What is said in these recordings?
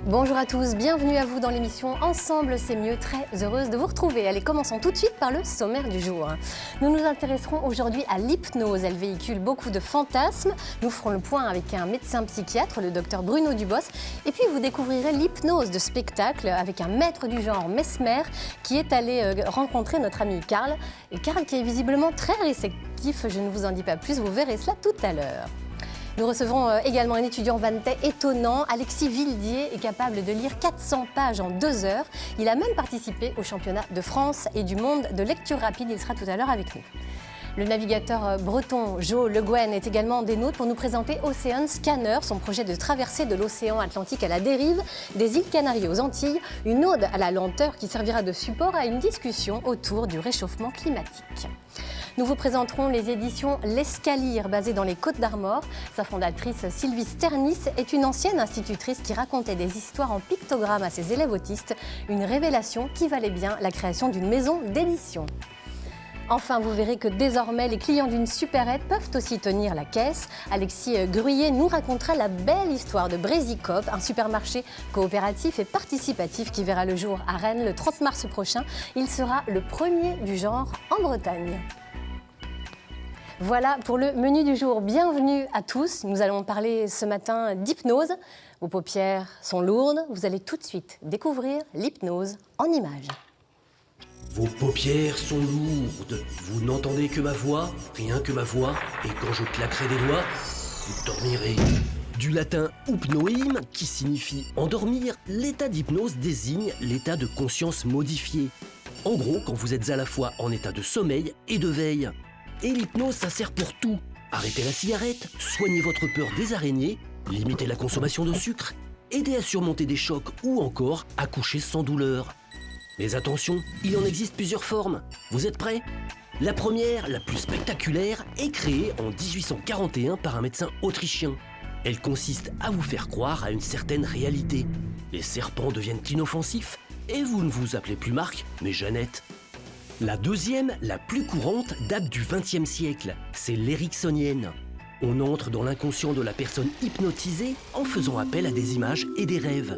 Bonjour à tous, bienvenue à vous dans l'émission Ensemble c'est mieux, très heureuse de vous retrouver. Allez, commençons tout de suite par le sommaire du jour. Nous nous intéresserons aujourd'hui à l'hypnose, elle véhicule beaucoup de fantasmes. Nous ferons le point avec un médecin psychiatre, le docteur Bruno Dubos. Et puis vous découvrirez l'hypnose de spectacle avec un maître du genre Mesmer qui est allé rencontrer notre ami Karl. Et Karl qui est visiblement très réceptif, je ne vous en dis pas plus, vous verrez cela tout à l'heure. Nous recevrons également un étudiant vannetais étonnant. Alexis Vildier est capable de lire 400 pages en 2 heures. Il a même participé au championnat de France et du monde de lecture rapide. Il sera tout à l'heure avec nous. Le navigateur breton Jo Le Guen est également des nôtres pour nous présenter Ocean Scanner, son projet de traversée de l'océan Atlantique à la dérive des îles Canaries aux Antilles, une ode à la lenteur qui servira de support à une discussion autour du réchauffement climatique. Nous vous présenterons les éditions L'Escalier, basées dans les Côtes-d'Armor. Sa fondatrice, Sylvie Sternis, est une ancienne institutrice qui racontait des histoires en pictogrammes à ses élèves autistes, une révélation qui valait bien la création d'une maison d'édition. Enfin, vous verrez que désormais, les clients d'une supérette peuvent aussi tenir la caisse. Alexis Gruyer nous racontera la belle histoire de Brésicop, un supermarché coopératif et participatif qui verra le jour à Rennes le 30 mars prochain. Il sera le premier du genre en Bretagne. Voilà pour le menu du jour. Bienvenue à tous. Nous allons parler ce matin d'hypnose. Vos paupières sont lourdes. Vous allez tout de suite découvrir l'hypnose en images. Vos paupières sont lourdes. Vous n'entendez que ma voix, rien que ma voix. Et quand je claquerai des doigts, vous dormirez. Du latin upnoïm, qui signifie endormir, l'état d'hypnose désigne l'état de conscience modifié. En gros, quand vous êtes à la fois en état de sommeil et de veille. Et l'hypnose, ça sert pour tout. Arrêtez la cigarette, soignez votre peur des araignées, limitez la consommation de sucre, aidez à surmonter des chocs ou encore accoucher sans douleur. Mais attention, il en existe plusieurs formes. Vous êtes prêts ? La première, la plus spectaculaire, est créée en 1841 par un médecin autrichien. Elle consiste à vous faire croire à une certaine réalité. Les serpents deviennent inoffensifs et vous ne vous appelez plus Marc, mais Jeannette. La deuxième, la plus courante, date du XXe siècle. C'est l'éricksonienne. On entre dans l'inconscient de la personne hypnotisée en faisant appel à des images et des rêves.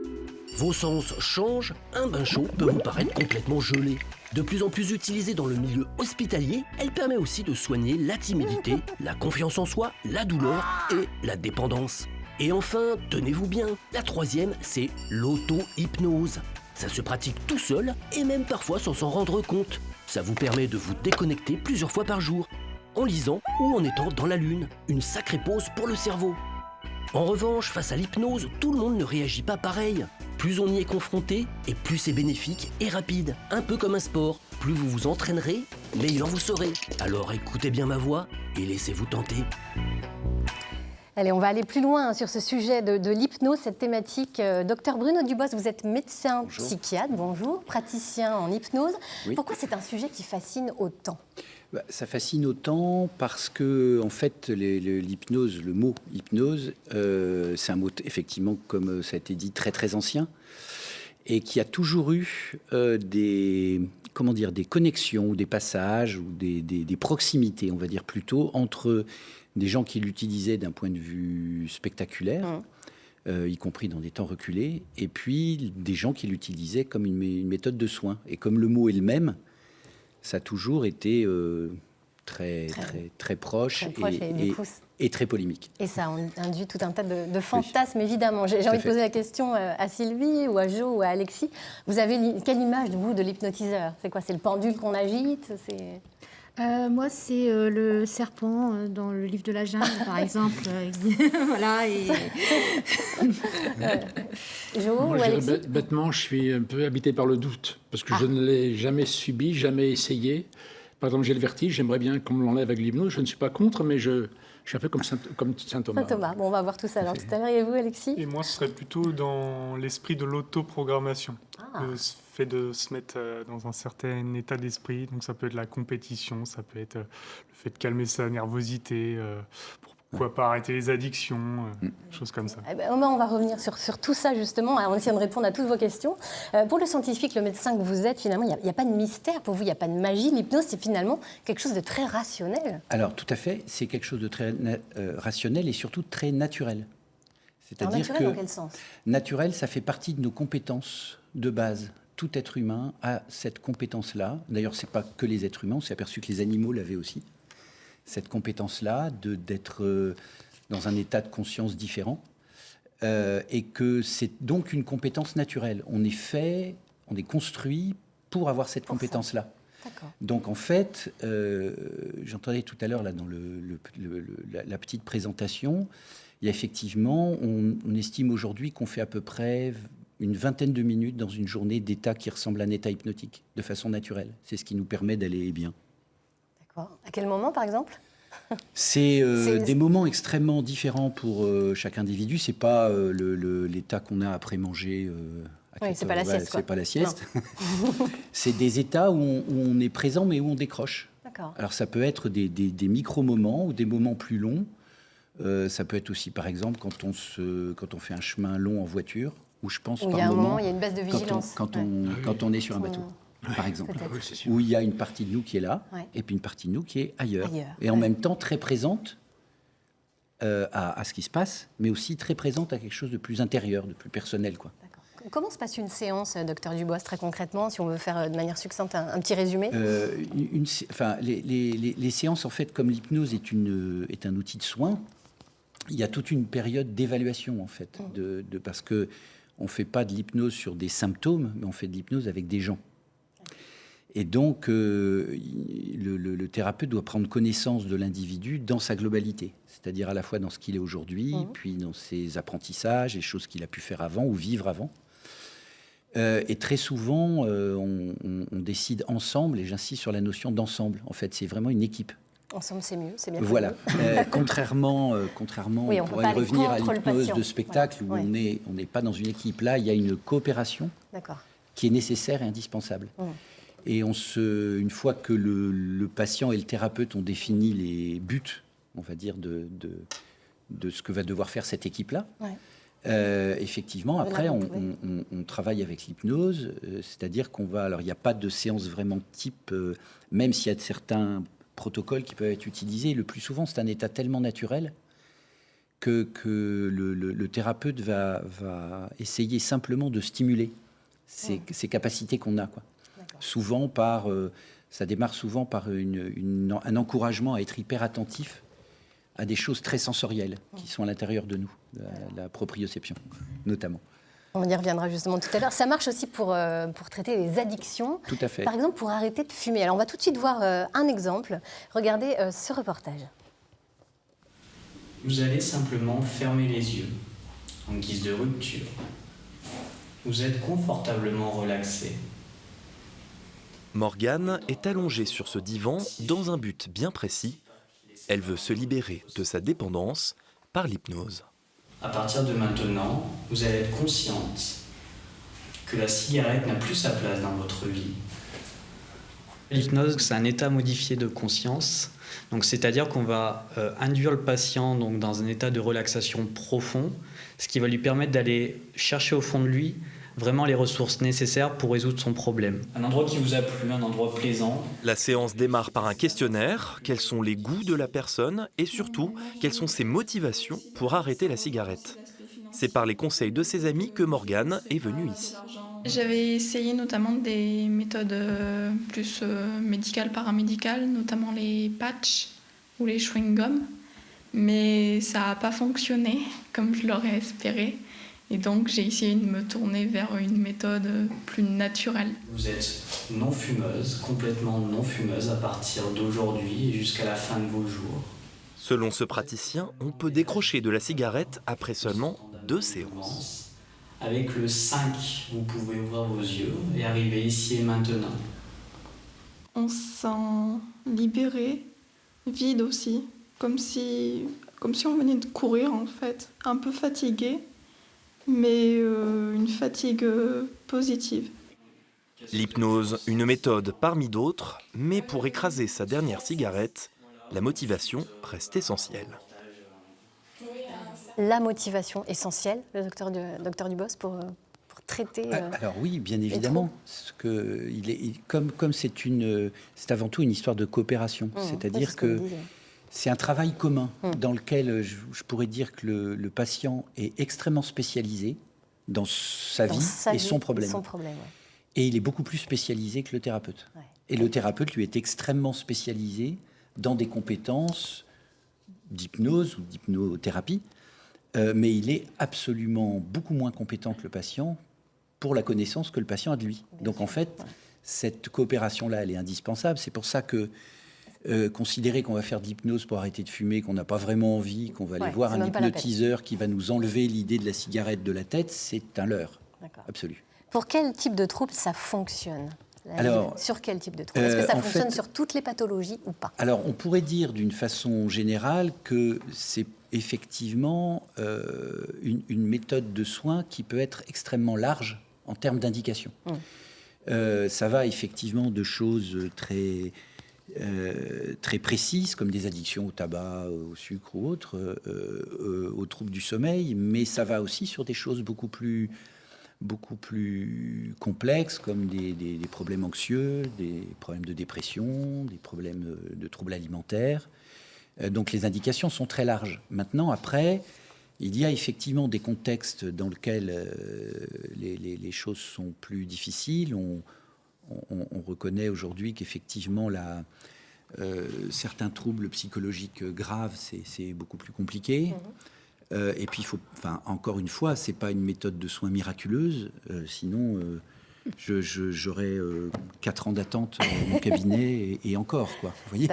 Vos sens changent, un bain chaud peut vous paraître complètement gelé. De plus en plus utilisée dans le milieu hospitalier, elle permet aussi de soigner la timidité, la confiance en soi, la douleur et la dépendance. Et enfin, tenez-vous bien, la troisième, c'est l'auto-hypnose. Ça se pratique tout seul et même parfois sans s'en rendre compte. Ça vous permet de vous déconnecter plusieurs fois par jour, en lisant ou en étant dans la lune. Une sacrée pause pour le cerveau. En revanche, face à l'hypnose, tout le monde ne réagit pas pareil. Plus on y est confronté, et plus c'est bénéfique et rapide. Un peu comme un sport. Plus vous vous entraînerez, meilleur vous serez. Alors écoutez bien ma voix et laissez-vous tenter. Allez, on va aller plus loin sur ce sujet de l'hypnose, cette thématique. Docteur Bruno Dubos, vous êtes médecin psychiatre, bonjour, praticien en hypnose. Oui. Pourquoi c'est un sujet qui fascine autant ? Ça fascine autant parce que, en fait, l'hypnose, le mot hypnose, c'est un mot, effectivement, comme ça a été dit, très très ancien, et qui a toujours eu des connexions, ou des passages, ou des proximités, on va dire plutôt, entre des gens qui l'utilisaient d'un point de vue spectaculaire, y compris dans des temps reculés, et puis des gens qui l'utilisaient comme une méthode de soin. Et comme le mot est le même, ça a toujours été très proche et très polémique. Et ça induit tout un tas de fantasmes, oui. Évidemment. J'ai envie de poser la question à Sylvie, ou à Jo, ou à Alexis. Vous avez quelle image, vous, de l'hypnotiseur ? C'est quoi ? C'est le pendule qu'on agite ? Moi, c'est le serpent dans le livre de la jungle, par exemple. Voilà. Jo, moi, ou Alexis ? Bêtement, je suis un peu habité par le doute, parce que je ne l'ai jamais subi, jamais essayé. Par exemple, j'ai le vertige, j'aimerais bien qu'on me l'enlève avec l'hypnose. Je ne suis pas contre, mais je suis un peu comme Saint Thomas. Saint Thomas. Bon, on va voir tout ça alors tout à l'heure. Et vous, Alexis ? Et moi, ce serait plutôt dans l'esprit de l'autoprogrammation. Le fait de se mettre dans un certain état d'esprit. Donc, ça peut être la compétition, ça peut être le fait de calmer sa nervosité, pourquoi pas arrêter les addictions, choses comme ça. On va revenir sur tout ça, justement. On essaie de répondre à toutes vos questions. Pour le scientifique, le médecin que vous êtes, finalement, il n'y a pas de mystère pour vous, il n'y a pas de magie. L'hypnose, c'est finalement quelque chose de très rationnel. Alors, tout à fait, c'est quelque chose de très rationnel et surtout très naturel. Alors, C'est-à-dire naturel, dans que quel sens? naturel, ça fait partie de nos compétences de base. Tout être humain a cette compétence-là. D'ailleurs, c'est pas que les êtres humains. On s'est aperçu que les animaux l'avaient aussi. Cette compétence-là d'être dans un état de conscience différent. Et que c'est donc une compétence naturelle. On est construit pour avoir cette compétence-là. D'accord. Donc en fait, j'entendais tout à l'heure là dans la petite présentation, il y a effectivement, on estime aujourd'hui qu'on fait à peu près une vingtaine de minutes dans une journée d'état qui ressemble à un état hypnotique, de façon naturelle. C'est ce qui nous permet d'aller bien. D'accord. À quel moment, par exemple? C'est des moments extrêmement différents pour chaque individu. C'est pas l'état qu'on a après manger. Oui, c'est pas la sieste, quoi. C'est pas la sieste. C'est des états où on est présent mais où on décroche. D'accord. Alors ça peut être des micro-moments ou des moments plus longs. Ça peut être aussi, par exemple, quand on fait un chemin long en voiture, où je pense Où il y a un moment, il y a une baisse de vigilance. quand on est sur un bateau, par exemple, peut-être. Oui, c'est sûr. où il y a une partie de nous qui est là, Ouais. et puis une partie de nous qui est ailleurs. Et en ouais. même temps très présente à ce qui se passe, mais aussi très présente à quelque chose de plus intérieur, de plus personnel, quoi. D'accord. Comment se passe une séance, docteur Dubois, très concrètement, si on veut faire de manière succincte un petit résumé? Les séances, en fait, comme l'hypnose est un outil de soin, il y a toute une période d'évaluation, en fait, parce que on fait pas de l'hypnose sur des symptômes, mais on fait de l'hypnose avec des gens. Et donc, le thérapeute doit prendre connaissance de l'individu dans sa globalité, c'est-à-dire à la fois dans ce qu'il est aujourd'hui, puis dans ses apprentissages, les choses qu'il a pu faire avant ou vivre avant. Et très souvent, on décide ensemble, et j'insiste sur la notion d'ensemble. En fait, c'est vraiment une équipe. Ensemble, c'est mieux, c'est bien. Voilà. Contrairement, Oui, on on peut pourrait pas y aller revenir à contre le l'hypnose patient. de spectacle Ouais. où on n'est pas dans une équipe. Là, il y a une coopération D'accord. qui est nécessaire et indispensable. Et une fois que le patient et le thérapeute ont défini les buts, on va dire, de ce que va devoir faire cette équipe-là, effectivement, après, on travaille avec l'hypnose, c'est-à-dire qu'on va... Alors, il n'y a pas de séance vraiment type, même s'il y a certains protocoles qui peuvent être utilisés, le plus souvent, c'est un état tellement naturel que le thérapeute va essayer simplement de stimuler ces capacités qu'on a, quoi. Souvent ça démarre souvent par un encouragement à être hyper attentif à des choses très sensorielles qui sont à l'intérieur de nous, la proprioception notamment. On y reviendra justement tout à l'heure. Ça marche aussi pour traiter les addictions. Tout à fait. Par exemple, pour arrêter de fumer. Alors, on va tout de suite voir un exemple. Regardez ce reportage. Vous allez simplement fermer les yeux en guise de rupture. Vous êtes confortablement relaxé. Morgane est allongée sur ce divan dans un but bien précis. Elle veut se libérer de sa dépendance par l'hypnose. À partir de maintenant, vous allez être consciente que la cigarette n'a plus sa place dans votre vie. L'hypnose, c'est un état modifié de conscience. Donc, c'est-à-dire qu'on va induire le patient donc, dans un état de relaxation profond, ce qui va lui permettre d'aller chercher au fond de lui vraiment les ressources nécessaires pour résoudre son problème. Un endroit qui vous a plu, un endroit plaisant. La séance démarre par un questionnaire. Quels sont les goûts de la personne et surtout, quelles sont ses motivations pour arrêter la cigarette? C'est par les conseils de ses amis que Morgane est venue ici. J'avais essayé notamment des méthodes plus médicales, paramédicales, notamment les patchs ou les chewing-gums, mais ça n'a pas fonctionné comme je l'aurais espéré. Et donc j'ai essayé de me tourner vers une méthode plus naturelle. Vous êtes non-fumeuse, complètement non-fumeuse à partir d'aujourd'hui et jusqu'à la fin de vos jours. Selon ce praticien, on peut décrocher de la cigarette après seulement 2 séances. Avec le 5, vous pouvez ouvrir vos yeux et arriver ici et maintenant. On se sent libéré, vide aussi, comme si on venait de courir en fait, un peu fatigué, mais une fatigue positive. L'hypnose, une méthode parmi d'autres, mais pour écraser sa dernière cigarette, la motivation reste essentielle. La motivation essentielle, le docteur Dubois, pour traiter... Alors oui, bien évidemment. Parce que comme c'est avant tout une histoire de coopération. C'est-à-dire que C'est un travail commun dans lequel je pourrais dire que le patient est extrêmement spécialisé dans sa vie et son problème. Et il est beaucoup plus spécialisé que le thérapeute. Ouais. Et le thérapeute, lui, est extrêmement spécialisé dans des compétences d'hypnose ou d'hypnothérapie, mais il est absolument beaucoup moins compétent que le patient pour la connaissance que le patient a de lui. Donc en fait, cette coopération-là, elle est indispensable. C'est pour ça que considérer qu'on va faire de l'hypnose pour arrêter de fumer, qu'on n'a pas vraiment envie, qu'on va aller voir un hypnotiseur qui va nous enlever l'idée de la cigarette de la tête, c'est un leurre absolu. Pour quel type de trouble ça fonctionne ? Alors, sur quel type de trouble ? Est-ce que ça fonctionne sur toutes les pathologies ou pas ? Alors, on pourrait dire d'une façon générale que c'est effectivement une méthode de soins qui peut être extrêmement large en termes d'indications. Ça va effectivement de choses très précises, comme des addictions au tabac, au sucre ou autres, aux troubles du sommeil, mais ça va aussi sur des choses beaucoup plus complexes, comme des problèmes anxieux, des problèmes de dépression, des problèmes de troubles alimentaires. Donc les indications sont très larges. Maintenant, après, il y a effectivement des contextes dans lesquels les choses sont plus difficiles. On reconnaît aujourd'hui qu'effectivement, certains troubles psychologiques graves, c'est beaucoup plus compliqué. Et puis, encore une fois, c'est pas une méthode de soins miraculeuse. Sinon, j'aurais 4 ans d'attente dans mon cabinet et encore, quoi. Vous voyez.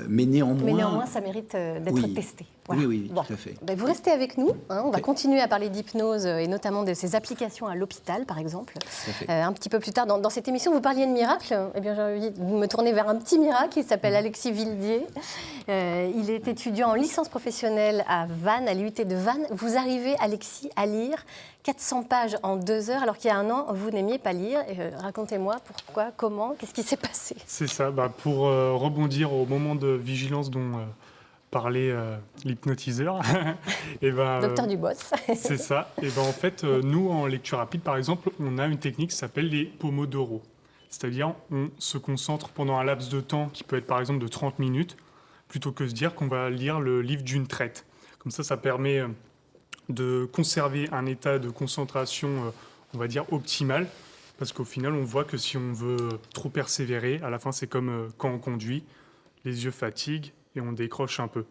Mais néanmoins, ça mérite d'être testé. Voilà. Oui, tout à fait. Vous restez avec nous. On va continuer à parler d'hypnose et notamment de ses applications à l'hôpital, par exemple. Un petit peu plus tard, dans cette émission, vous parliez de miracle. Eh bien, j'ai envie de me tourner vers un petit miracle. Il s'appelle Alexis Vildier. Il est étudiant en licence professionnelle à Vannes, à l'UT de Vannes. Vous arrivez, Alexis, à lire 400 pages en 2 heures, alors qu'il y a un an, vous n'aimiez pas lire. Racontez-moi pourquoi, comment, qu'est-ce qui s'est passé ? C'est ça. Pour rebondir au moment de vigilance dont parlait l'hypnotiseur. Docteur Dubos. C'est ça. Et en fait, nous, en lecture rapide, par exemple, on a une technique qui s'appelle les pomodoro. C'est-à-dire, on se concentre pendant un laps de temps qui peut être, par exemple, de 30 minutes, plutôt que de se dire qu'on va lire le livre d'une traite. Comme ça permet de conserver un état de concentration, on va dire, optimal. Parce qu'au final, on voit que si on veut trop persévérer, à la fin, c'est comme quand on conduit, les yeux fatiguent et on décroche un peu.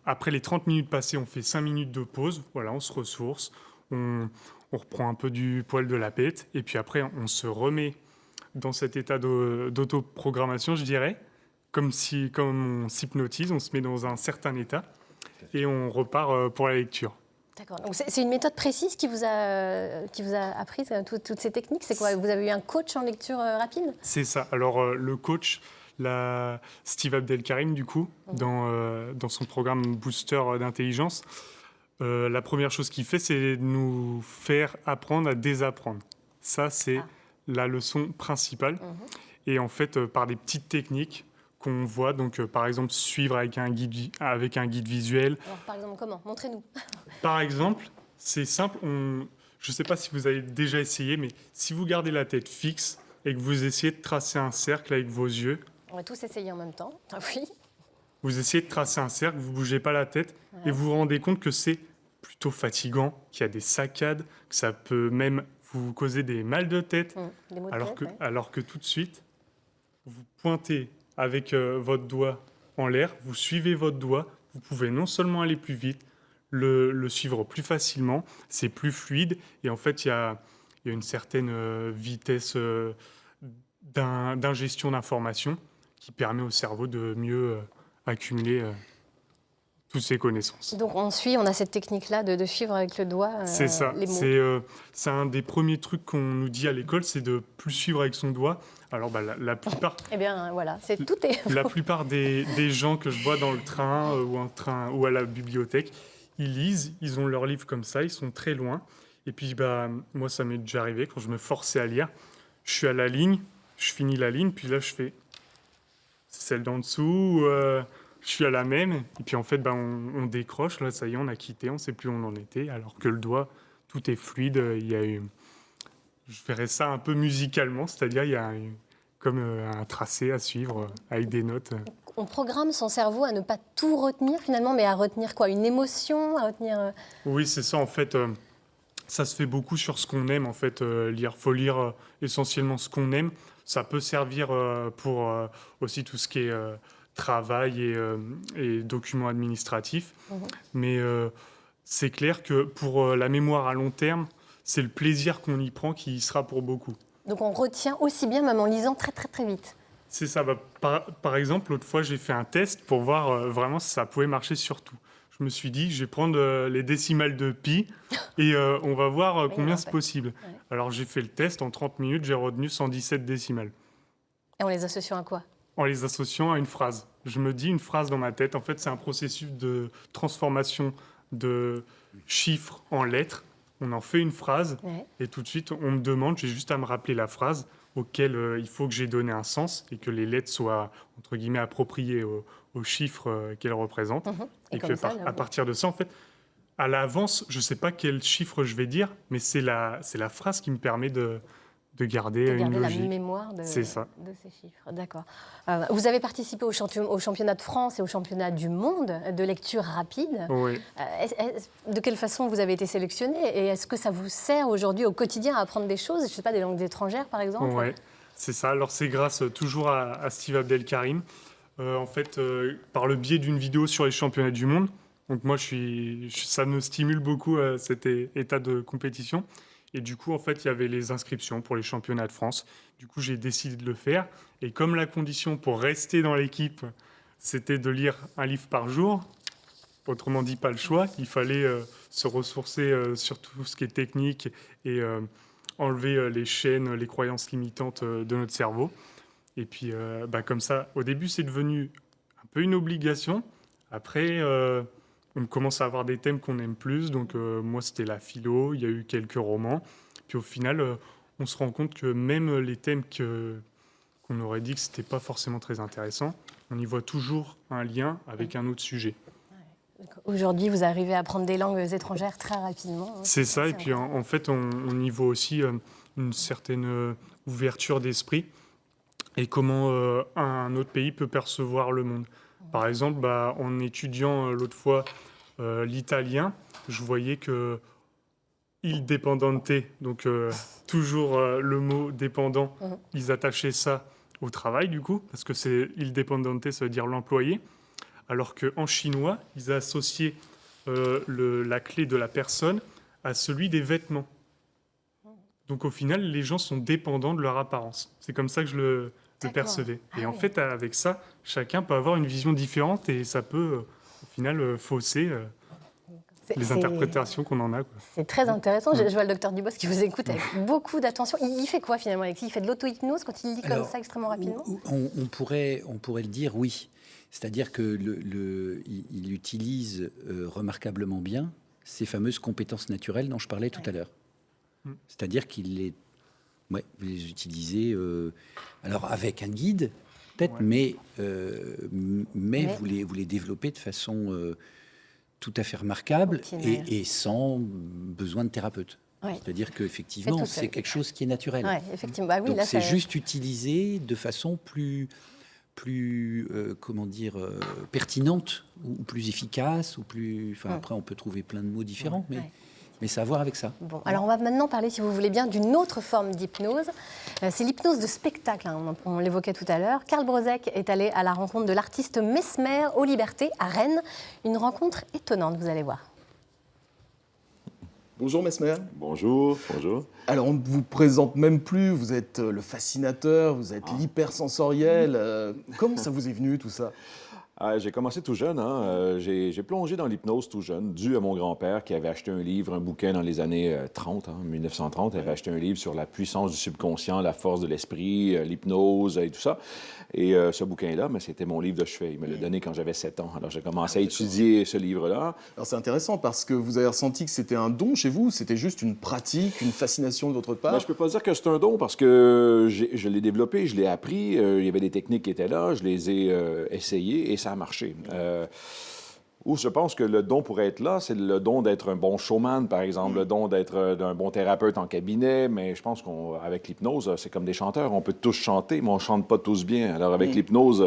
Après les 30 minutes passées, on fait 5 minutes de pause. Voilà, on se ressource, on reprend un peu du poil de la bête. Et puis après, on se remet dans cet état d'autoprogrammation, je dirais. Comme on s'hypnotise, on se met dans un certain état et on repart pour la lecture. D'accord. Donc c'est une méthode précise qui vous a appris toutes ces techniques. C'est quoi ? Vous avez eu un coach en lecture rapide ? C'est ça. Alors le coach, Steve Abdelkarim, du coup, dans son programme Booster d'intelligence, la première chose qu'il fait, c'est de nous faire apprendre à désapprendre. Ça, c'est la leçon principale. Et en fait, par des petites techniques qu'on voit, donc par exemple suivre avec un guide visuel. Alors par exemple comment ? Montrez-nous. Par exemple, c'est simple, je ne sais pas si vous avez déjà essayé, mais si vous gardez la tête fixe et que vous essayez de tracer un cercle avec vos yeux. On va tous essayer en même temps, oui. Vous essayez de tracer un cercle, vous ne bougez pas la tête et vous vous rendez compte que c'est plutôt fatigant, qu'il y a des saccades, que ça peut même vous causer des mal de tête, alors que tout de suite, vous pointez avec votre doigt en l'air, vous suivez votre doigt, vous pouvez non seulement aller plus vite, le suivre plus facilement, c'est plus fluide et en fait il y a une certaine vitesse d'ingestion d'informations qui permet au cerveau de mieux accumuler toutes ces connaissances. Donc on a cette technique-là de suivre avec le doigt c'est ça. Les mots. C'est un des premiers trucs qu'on nous dit à l'école, c'est de plus suivre avec son doigt. Alors la plupart. Eh bien voilà, tout est. La plupart des gens que je vois dans le train ou à la bibliothèque, ils lisent, ils ont leur livre comme ça, ils sont très loin. Et puis moi ça m'est déjà arrivé quand je me forçais à lire, je suis à la ligne, je finis la ligne, puis là je fais celle d'en dessous. Je suis à la même, et puis en fait, on décroche, là, ça y est, on a quitté, on ne sait plus où on en était, alors que le doigt, tout est fluide, je verrais ça un peu musicalement, c'est-à-dire il y a comme un tracé à suivre avec des notes. on programme son cerveau à ne pas tout retenir finalement, mais à retenir quoi? Une émotion, à retenir... Oui, c'est ça, en fait. Ça se fait beaucoup sur ce qu'on aime, en fait, lire. Faut lire essentiellement ce qu'on aime. Ça peut servir pour aussi tout ce qui est travail et documents administratifs. Mais c'est clair que pour la mémoire à long terme, c'est le plaisir qu'on y prend qui y sera pour beaucoup. Donc on retient aussi bien, même en lisant très très très vite. C'est ça. Par exemple, l'autre fois, j'ai fait un test pour voir vraiment si ça pouvait marcher sur tout. Je me suis dit, je vais prendre les décimales de pi et on va voir combien c'est possible. Ouais. Alors j'ai fait le test, en 30 minutes, j'ai retenu 117 décimales. Et en les associant à quoi? En les associant à une phrase. Je me dis une phrase dans ma tête. En fait, c'est un processus de transformation de chiffres en lettres. On en fait une phrase et tout de suite, on me demande, j'ai juste à me rappeler la phrase auquel il faut que j'ai donné un sens et que les lettres soient, entre guillemets, appropriées aux chiffres qu'elles représentent. Et que à partir de ça, en fait, à l'avance, je ne sais pas quel chiffre je vais dire, mais c'est la phrase qui me permet de garder une logique. La mémoire de ces chiffres. D'accord. Vous avez participé au championnat de France et au championnat du monde de lecture rapide. Oui. De quelle façon vous avez été sélectionné et est-ce que ça vous sert aujourd'hui au quotidien à apprendre des choses, je ne sais pas, des langues étrangères par exemple? Oui, c'est ça. Alors c'est grâce toujours à Steve Abdelkarim. En fait, par le biais d'une vidéo sur les championnats du monde. Donc moi, ça me stimule beaucoup cet état de compétition. Et du coup, en fait, il y avait les inscriptions pour les championnats de France. Du coup, j'ai décidé de le faire. Et comme la condition pour rester dans l'équipe, c'était de lire un livre par jour, autrement dit, pas le choix, il fallait se ressourcer sur tout ce qui est technique et enlever les chaînes, les croyances limitantes de notre cerveau. Et puis, comme ça, au début, c'est devenu un peu une obligation. Après, on commence à avoir des thèmes qu'on aime plus. Donc, moi, c'était la philo. Il y a eu quelques romans. Puis, au final, on se rend compte que même les thèmes qu'on aurait dit que ce n'était pas forcément très intéressant, on y voit toujours un lien avec un autre sujet. Aujourd'hui, vous arrivez à apprendre des langues étrangères très rapidement. C'est ça. Et puis, en fait, on y voit aussi une certaine ouverture d'esprit et comment un autre pays peut percevoir le monde. Par exemple, en étudiant l'autre fois l'italien, je voyais que il dépendente, donc toujours le mot dépendant, ils attachaient ça au travail du coup, parce que c'est il dépendante, ça veut dire l'employé, alors qu'en chinois, ils associaient la clé de la personne à celui des vêtements. Donc au final, les gens sont dépendants de leur apparence. C'est comme ça que je le percevais. Et en fait, avec ça, chacun peut avoir une vision différente et ça peut, au final, fausser les interprétations qu'on en a. Quoi. C'est très intéressant. Je vois le docteur Dubos qui vous écoute avec beaucoup d'attention. Il fait quoi finalement, Alexis? Il fait de l'auto-hypnose quand il lit comme ça extrêmement rapidement? On pourrait le dire, oui. C'est-à-dire qu'il utilise remarquablement bien ces fameuses compétences naturelles dont je parlais tout à l'heure. C'est-à-dire qu'il les... vous les utilisez alors avec un guide, peut-être, mais vous les développez de façon tout à fait remarquable et sans besoin de thérapeute. C'est-à-dire qu'effectivement, c'est quelque chose qui est naturel. Effectivement. Donc c'est juste utilisé de façon plus pertinente ou plus efficace ou plus. Après, on peut trouver plein de mots différents, mais ça a à voir avec ça. Bon, alors on va maintenant parler, si vous voulez bien, d'une autre forme d'hypnose. C'est l'hypnose de spectacle, on l'évoquait tout à l'heure. Karl Brozek est allé à la rencontre de l'artiste Mesmer aux Libertés à Rennes. Une rencontre étonnante, vous allez voir. Bonjour Mesmer. Bonjour, bonjour. Alors on ne vous présente même plus, vous êtes le fascinateur, vous êtes l'hypersensoriel. Comment ça vous est venu tout ça? J'ai commencé tout jeune. J'ai plongé dans l'hypnose tout jeune, dû à mon grand-père qui avait acheté un bouquin dans les années 30, 1930. Il avait acheté un livre sur la puissance du subconscient, la force de l'esprit, l'hypnose et tout ça. Et ce bouquin-là, c'était mon livre de chevet. Il me l'a donné quand j'avais 7 ans. Alors j'ai commencé à étudier ce livre-là. Alors c'est intéressant parce que vous avez ressenti que c'était un don chez vous, c'était juste une pratique, une fascination de votre part. Je ne peux pas dire que c'est un don parce que je l'ai développé, je l'ai appris. Il y avait des techniques qui étaient là, je les ai essayées et ça a marché. Où je pense que le don pourrait être là, c'est le don d'être un bon showman, par exemple, le don d'être d'un bon thérapeute en cabinet, mais je pense qu'avec l'hypnose, c'est comme des chanteurs, on peut tous chanter, mais on ne chante pas tous bien. Alors avec l'hypnose,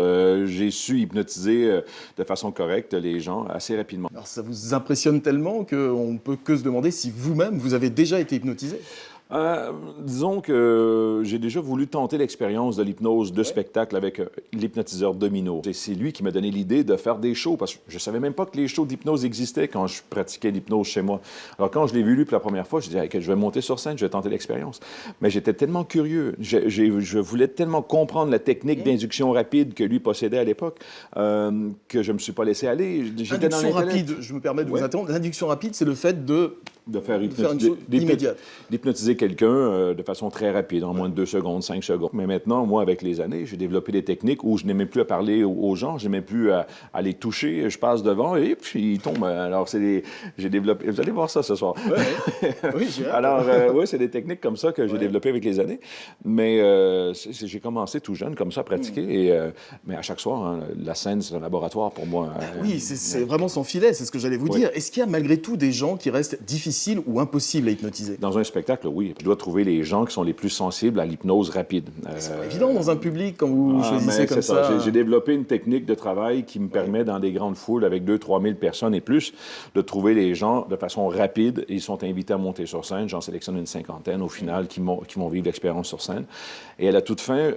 j'ai su hypnotiser de façon correcte les gens assez rapidement. Alors ça vous impressionne tellement qu'on ne peut que se demander si vous-même, vous avez déjà été hypnotisé? Disons que j'ai déjà voulu tenter l'expérience de l'hypnose de spectacle avec l'hypnotiseur Domino. C'est lui qui m'a donné l'idée de faire des shows, parce que je ne savais même pas que les shows d'hypnose existaient quand je pratiquais l'hypnose chez moi. Alors quand je l'ai vu lui pour la première fois, je disais que je vais monter sur scène, je vais tenter l'expérience. Mais j'étais tellement curieux, je voulais tellement comprendre la technique d'induction rapide que lui possédait à l'époque, que je ne me suis pas laissé aller. Induction rapide, je me permets de vous interrompre. L'induction rapide, c'est le fait de faire une chose immédiate. D'hypnotiser quelqu'un de façon très rapide, en moins de 2 secondes, 5 secondes. Mais maintenant, moi, avec les années, j'ai développé des techniques où je n'aimais plus à parler aux gens, je n'aimais plus à les toucher, je passe devant et puis ils tombent. Alors, j'ai développé... Vous allez voir ça ce soir. Ouais. Oui, j'ai hâte. Alors, oui, c'est des techniques comme ça que j'ai développées avec les années. Mais j'ai commencé tout jeune comme ça à pratiquer. Mais à chaque soir, hein, la scène, c'est un laboratoire pour moi. Oui, c'est vraiment son filet, c'est ce que j'allais vous dire. Est-ce qu'il y a malgré tout des gens qui restent difficiles ou impossibles à hypnotiser? Dans un spectacle, oui. Je dois trouver les gens qui sont les plus sensibles à l'hypnose rapide. C'est pas évident dans un public quand vous choisissez comme ça. J'ai développé une technique de travail qui me permet, dans des grandes foules, avec 2-3 000 personnes et plus, de trouver les gens de façon rapide. Ils sont invités à monter sur scène. J'en sélectionne une cinquantaine au final qui vont vivre l'expérience sur scène. Et à la toute fin,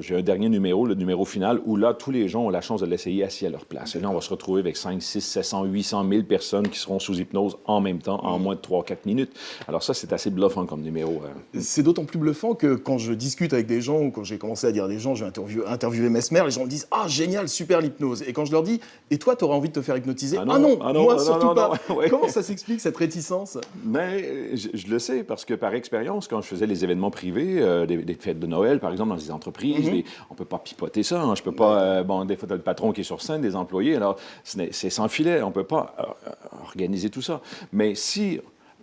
j'ai un dernier numéro, le numéro final, où là, tous les gens ont la chance de l'essayer assis à leur place. Et là, on va se retrouver avec 5, 6, 700, 800 000 personnes qui seront sous hypnose en même temps, en moins de 3-4 minutes. Alors ça, c'est assez bluffant comme numéro. C'est d'autant plus bluffant que quand je discute avec des gens, ou quand j'ai commencé à dire à des gens, je vais interviewer Mesmer, les gens me disent « Ah, génial, super l'hypnose !» Et quand je leur dis « Et toi, tu aurais envie de te faire hypnotiser ?»« Ah non, moi, surtout pas !» Comment ça s'explique, cette réticence? Mais je le sais, parce que par expérience, quand je faisais les événements privés, des fêtes de Noël, par exemple, dans des entreprises, on ne peut pas pipoter ça. Hein, je peux pas... des fois, tu as le patron qui est sur scène, des employés, alors c'est sans filet. On ne peut pas organiser tout ça. Mais si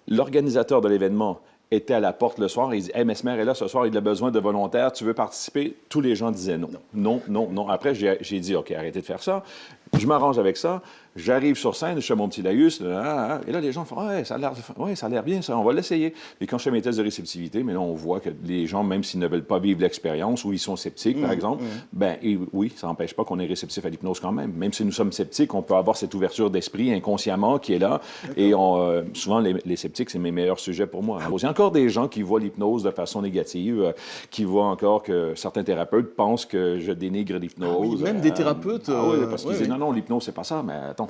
l'organisateur de l'événement était à la porte le soir et il dit « Hey, Mesmer est là ce soir, il a besoin de volontaires, tu veux participer? » Tous les gens disaient non. Non, non, non. Après, j'ai dit « OK, arrêtez de faire ça. » Je m'arrange avec ça. J'arrive sur scène, je fais mon petit laïus, et là, les gens font « Ouais, ça a l'air bien, ça, on va l'essayer. » Et quand je fais mes tests de réceptivité, mais là, on voit que les gens, même s'ils ne veulent pas vivre l'expérience ou ils sont sceptiques, par exemple, oui, ça n'empêche pas qu'on est réceptif à l'hypnose quand même. Même si nous sommes sceptiques, on peut avoir cette ouverture d'esprit inconsciemment qui est là. Et souvent, les sceptiques, c'est mes meilleurs sujets pour moi. Il y a encore des gens qui voient l'hypnose de façon négative, qui voient encore que certains thérapeutes pensent que je dénigre l'hypnose. Oui, même des thérapeutes. Oui, parce qu'ils disent non, l'hypnose, c'est pas ça, mais attends.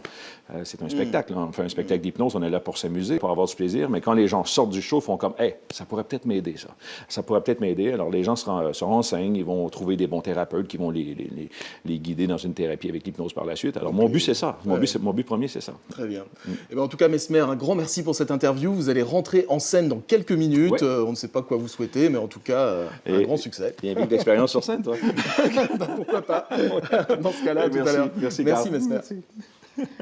C'est un spectacle. Hein. On fait un spectacle d'hypnose, on est là pour s'amuser, pour avoir du plaisir. Mais quand les gens sortent du show, ils font comme « Hey, ça pourrait peut-être m'aider, ça. Ça pourrait peut-être m'aider. » Alors, les gens se renseignent, ils vont trouver des bons thérapeutes qui vont les guider dans une thérapie avec l'hypnose par la suite. Alors, mon but, c'est ça. Mon but premier, c'est ça. Très bien. Et ben, en tout cas, Mesmer, un grand merci pour cette interview. Vous allez rentrer en scène dans quelques minutes. On ne sait pas quoi vous souhaitez, mais en tout cas, un grand succès. Il y a une d'expérience sur scène, toi. Pourquoi pas. Dans ce cas-là, tout à l'heure. Merci, Mesmer.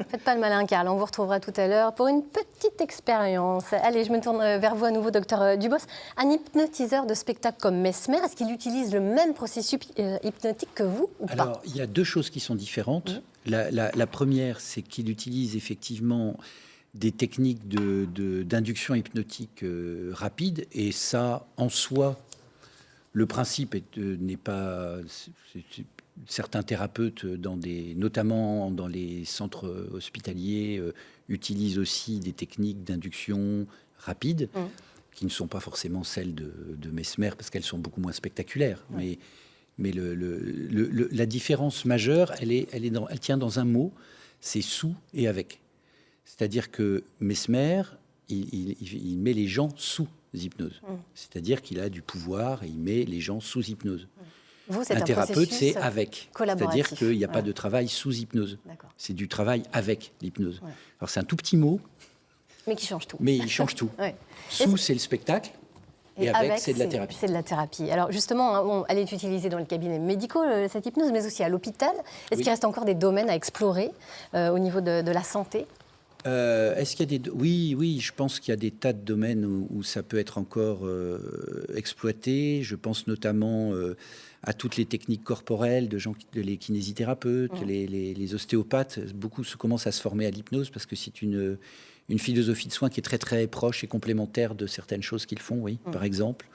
Faites pas le malin, Karl. On vous retrouvera tout à l'heure pour une petite expérience. Allez, je me tourne vers vous à nouveau, docteur Dubos. Un hypnotiseur de spectacle comme Mesmer, est-ce qu'il utilise le même processus hypnotique que vous ou pas? Alors, il y a 2 choses qui sont différentes. La première, c'est qu'il utilise effectivement des techniques d'induction hypnotique rapide. Et ça, en soi, le principe n'est pas... Certains thérapeutes, notamment dans les centres hospitaliers, utilisent aussi des techniques d'induction rapide, qui ne sont pas forcément celles de Mesmer, parce qu'elles sont beaucoup moins spectaculaires. Mais la différence majeure, elle tient dans un mot, c'est sous et avec. C'est-à-dire que Mesmer, il met les gens sous hypnose. C'est-à-dire qu'il a du pouvoir et il met les gens sous hypnose. Vous, c'est un thérapeute, c'est avec. C'est-à-dire qu'il n'y a pas de travail sous hypnose. C'est du travail avec l'hypnose. Alors, c'est un tout petit mot. Mais qui change tout. Mais il change tout. Sous, c'est le spectacle. Et avec, c'est de la thérapie. C'est de la thérapie. Alors, justement, elle est utilisée dans les cabinets médicaux, cette hypnose, mais aussi à l'hôpital. Est-ce qu'il reste encore des domaines à explorer au niveau de la santé? Est-ce qu'il y a des... Oui, je pense qu'il y a des tas de domaines où ça peut être encore exploité. Je pense notamment à toutes les techniques corporelles les kinésithérapeutes, les ostéopathes. Beaucoup commencent à se former à l'hypnose parce que c'est une philosophie de soins qui est très très proche et complémentaire de certaines choses qu'ils font, par exemple.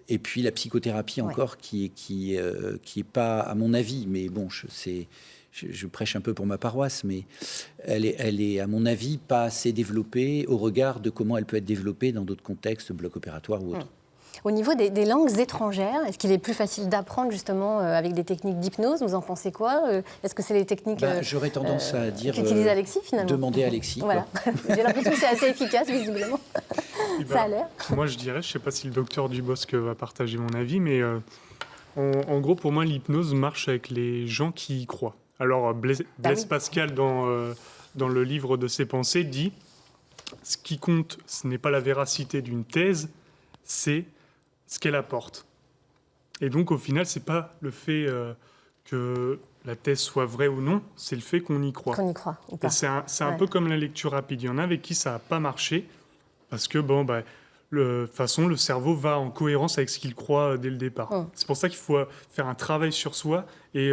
Et puis la psychothérapie encore, qui est pas, à mon avis, mais bon, je prêche un peu pour ma paroisse, mais elle est, à mon avis, pas assez développée au regard de comment elle peut être développée dans d'autres contextes, bloc opératoire ou autre. Au niveau des langues étrangères, est-ce qu'il est plus facile d'apprendre justement avec des techniques d'hypnose? Vous en pensez quoi? Est-ce que c'est les techniques j'aurais tendance à dire qu'utilise Alexis finalement? Demander à Alexis. Voilà. J'ai l'impression que c'est assez efficace visiblement. Ça a l'air. Moi je dirais, je ne sais pas si le docteur Dubosc va partager mon avis, mais en gros pour moi l'hypnose marche avec les gens qui y croient. Alors Blaise Pascal dans le livre de ses pensées dit « Ce qui compte, ce n'est pas la véracité d'une thèse, c'est ce qu'elle apporte. » Et donc au final, c'est pas le fait que la thèse soit vraie ou non, c'est le fait qu'on y croit. Qu'on y croit ou pas. C'est un peu comme la lecture rapide. Il y en a avec qui ça n'a pas marché parce que de toute façon, le cerveau va en cohérence avec ce qu'il croit dès le départ. C'est pour ça qu'il faut faire un travail sur soi et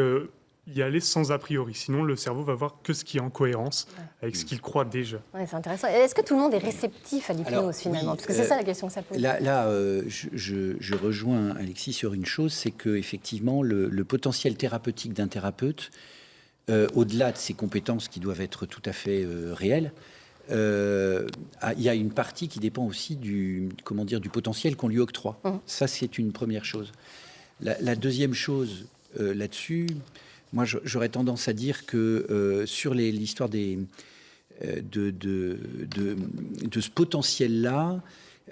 y aller sans a priori. Sinon, le cerveau va voir que ce qui est en cohérence avec ce qu'il croit déjà. Ouais, c'est intéressant. Et est-ce que tout le monde est réceptif à l'hypnose finalement? Parce que c'est ça la question que ça pose. Là, je rejoins Alexis sur une chose, c'est qu'effectivement, le potentiel thérapeutique d'un thérapeute, au-delà de ses compétences qui doivent être tout à fait réelles, il y a une partie qui dépend aussi du potentiel qu'on lui octroie. Ça, c'est une première chose. La deuxième chose là-dessus, moi, j'aurais tendance à dire que sur l'histoire de ce potentiel-là,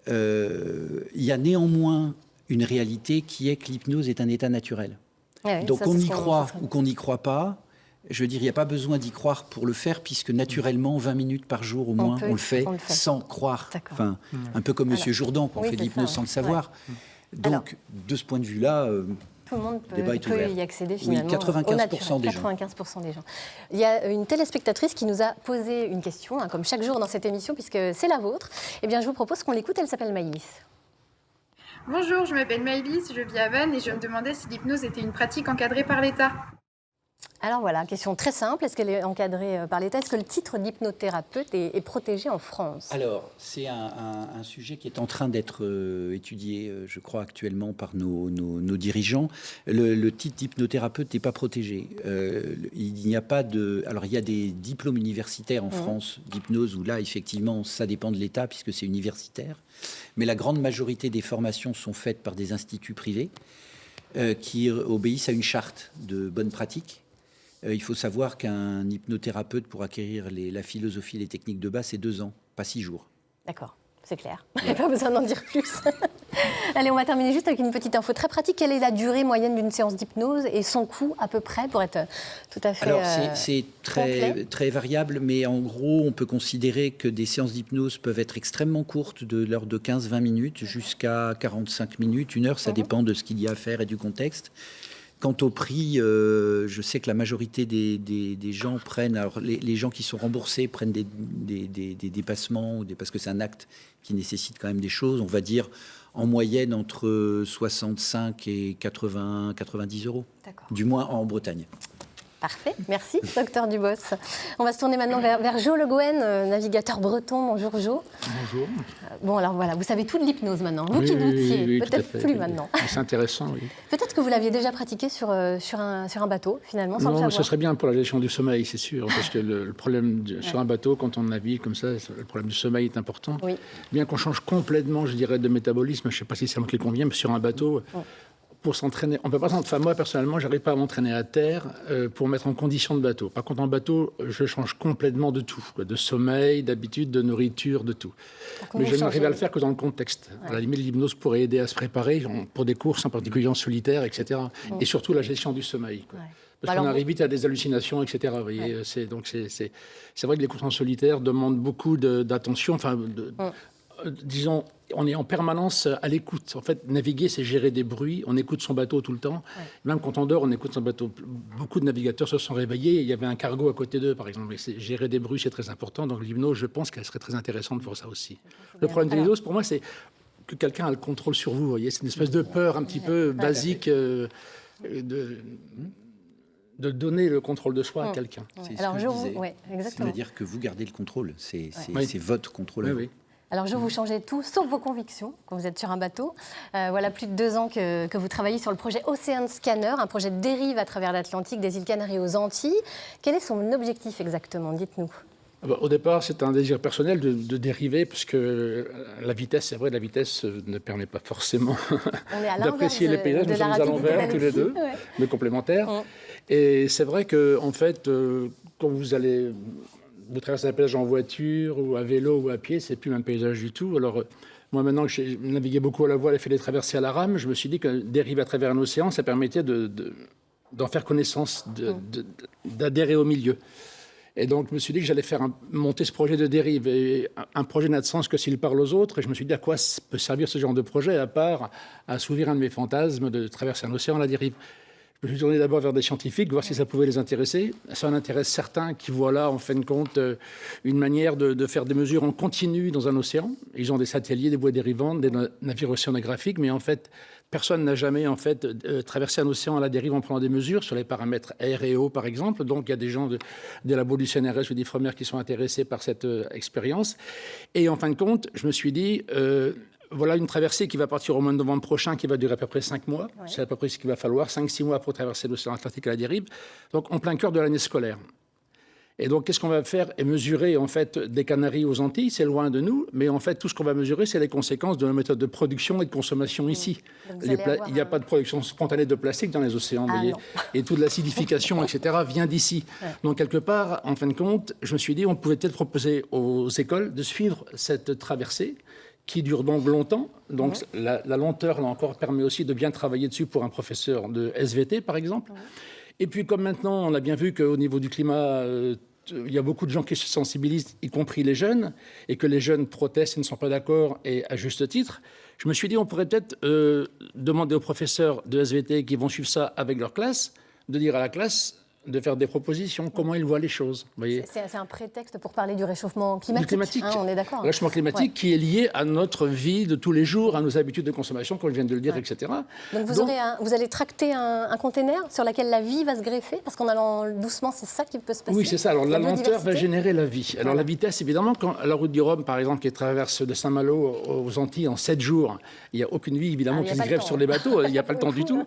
il y a néanmoins une réalité qui est que l'hypnose est un état naturel. Donc, qu'on y croit ou qu'on n'y croit pas, je veux dire, il n'y a pas besoin d'y croire pour le faire, puisque naturellement, 20 minutes par jour au moins, on le fait sans croire. Enfin, un peu comme Monsieur Jourdan, qu'on fait de l'hypnose sans le savoir. Donc, de ce point de vue-là... Tout le monde peut y accéder finalement. Oui, 95% des gens. 95% des gens. Il y a une téléspectatrice qui nous a posé une question, comme chaque jour dans cette émission, puisque c'est la vôtre. Eh bien, je vous propose qu'on l'écoute. Elle s'appelle Maïlis. Bonjour, je m'appelle Maïlis, je vis à Vannes et je me demandais si l'hypnose était une pratique encadrée par l'État. Alors voilà, question très simple. Est-ce qu'elle est encadrée par l'État? Est-ce que le titre d'hypnothérapeute est protégé en France? Alors, c'est un sujet qui est en train d'être étudié, je crois, actuellement par nos dirigeants. Le titre d'hypnothérapeute n'est pas protégé. Il n'y a pas de... Alors, il y a des diplômes universitaires en France d'hypnose où là, effectivement, ça dépend de l'État puisque c'est universitaire. Mais la grande majorité des formations sont faites par des instituts privés qui obéissent à une charte de bonne pratique. Il faut savoir qu'un hypnothérapeute, pour acquérir la philosophie et les techniques de base, c'est 2 ans, pas 6 jours. D'accord, c'est clair. Il n'y a pas besoin d'en dire plus. Allez, on va terminer juste avec une petite info très pratique. Quelle est la durée moyenne d'une séance d'hypnose et son coût à peu près pour être tout à fait Alors, c'est très variable, mais en gros, on peut considérer que des séances d'hypnose peuvent être extrêmement courtes, de l'ordre de 15-20 minutes jusqu'à 45 minutes, 1 heure, ça dépend de ce qu'il y a à faire et du contexte. Quant au prix, je sais que la majorité des gens prennent... Alors les gens qui sont remboursés prennent des dépassements, parce que c'est un acte qui nécessite quand même des choses. On va dire en moyenne entre 65 et 90 euros. Du moins en Bretagne. Parfait, merci, docteur Dubosc. On va se tourner maintenant vers Jo Le Gouen, navigateur breton. Bonjour Jo. Bonjour. Bon, alors voilà, vous savez tout de l'hypnose maintenant. Vous qui doutiez, peut-être plus maintenant. C'est intéressant, oui. Peut-être que vous l'aviez déjà pratiqué sur un bateau, finalement, sans le savoir. Non, ce serait bien pour la gestion du sommeil, c'est sûr, parce que le problème sur un bateau, quand on navigue comme ça, le problème du sommeil est important. Oui. Bien qu'on change complètement, je dirais, de métabolisme, je ne sais pas si c'est moi qui le convient, mais sur un bateau... Pour s'entraîner, on peut pas enfin, moi personnellement, j'arrive pas à m'entraîner à terre pour mettre en condition de bateau. Par contre, en bateau, je change complètement de tout, de sommeil, d'habitude, de nourriture, de tout. Mais je n'arrive à le faire que dans le contexte. Ouais. À la limite, l'hypnose pourrait aider à se préparer pour des courses, en particulier en solitaire, etc. Et surtout la gestion du sommeil. Quoi. Parce qu'on arrive vite à des hallucinations, etc. Vous voyez, c'est vrai que les courses en solitaire demandent beaucoup d'attention, enfin, disons, on est en permanence à l'écoute. En fait, naviguer, c'est gérer des bruits. On écoute son bateau tout le temps. Ouais. Même quand on dort, on écoute son bateau. Beaucoup de navigateurs se sont réveillés. Il y avait un cargo à côté d'eux, par exemple. Et gérer des bruits, c'est très important. Donc l'hypnose, je pense qu'elle serait très intéressante pour ça aussi. Le problème de l'hypnose, pour moi, c'est que quelqu'un a le contrôle sur vous. Vous voyez, c'est une espèce de peur un petit peu basique de donner le contrôle de soi à quelqu'un. C'est ce que je disais. C'est-à-dire que vous gardez le contrôle. C'est votre contrôle. Oui. Alors, je vous changez tout, sauf vos convictions, quand vous êtes sur un bateau. Voilà plus de 2 ans que vous travaillez sur le projet Ocean Scanner, un projet de dérive à travers l'Atlantique, des îles Canaries aux Antilles. Quel est son objectif exactement? Dites-nous. Au départ, c'est un désir personnel de dériver, parce que la vitesse, c'est vrai, la vitesse ne permet pas forcément d'apprécier les paysages. Nous sommes à l'envers, tous les deux, mais complémentaires. Et c'est vrai qu'en fait, quand vous traversez un paysage en voiture, ou à vélo, ou à pied, c'est plus le même paysage du tout. Alors, moi, maintenant que j'ai navigué beaucoup à la voile et fait des traversées à la rame, je me suis dit que dériver à travers un océan, ça permettait d'en faire connaissance, d'adhérer au milieu. Et donc, je me suis dit que j'allais monter ce projet de dérive. Et un projet n'a de sens que s'il parle aux autres. Et je me suis dit à quoi peut servir ce genre de projet, à part à assouvir un de mes fantasmes de traverser un océan à la dérive. Je me suis tourné d'abord vers des scientifiques, voir si ça pouvait les intéresser. Ça en intéresse certains qui voient là, en fin de compte, une manière de faire des mesures en continu dans un océan. Ils ont des satellites, des bouées dérivantes, des navires océanographiques, mais en fait, personne n'a jamais traversé un océan à la dérive en prenant des mesures sur les paramètres R et O, par exemple. Donc, il y a des gens des labos du CNRS ou d'IFREMER qui sont intéressés par cette expérience. Et en fin de compte, je me suis dit... voilà une traversée qui va partir au mois de novembre prochain, qui va durer à peu près 5 mois. Ouais. C'est à peu près ce qu'il va falloir, 5-6 mois pour traverser l'océan Atlantique à la dérive. Donc, en plein cœur de l'année scolaire. Et donc, qu'est-ce qu'on va faire? Et mesurer, en fait, des Canaries aux Antilles, c'est loin de nous, mais en fait, tout ce qu'on va mesurer, c'est les conséquences de la méthode de production et de consommation ici. Il n'y a pas de production spontanée de plastique dans les océans, vous voyez. Et toute l'acidification, etc., vient d'ici. Ouais. Donc, quelque part, en fin de compte, je me suis dit, on pouvait peut-être proposer aux écoles de suivre cette traversée, qui dure donc longtemps. Donc la lenteur, là encore, permet aussi de bien travailler dessus pour un professeur de SVT, par exemple. Et puis, comme maintenant, on a bien vu qu'au niveau du climat, il y a beaucoup de gens qui se sensibilisent, y compris les jeunes, et que les jeunes protestent et ne sont pas d'accord, et à juste titre, je me suis dit, on pourrait peut-être demander aux professeurs de SVT qui vont suivre ça avec leur classe, de dire à la classe... de faire des propositions, comment ils voient les choses. C'est un prétexte pour parler du réchauffement climatique. On est d'accord. Le réchauffement climatique qui est lié à notre vie de tous les jours, à nos habitudes de consommation, comme je viens de le dire, etc. Donc vous allez tracter un container sur lequel la vie va se greffer, parce qu'en allant doucement, c'est ça qui peut se passer. Oui, c'est ça. Alors la lenteur va générer la vie. Alors la vitesse, évidemment, quand la route du Rhum, par exemple, qui traverse de Saint-Malo aux Antilles en 7 jours, il n'y a aucune vie, évidemment, qui se greffe sur les bateaux. Il n'y a pas le temps du tout.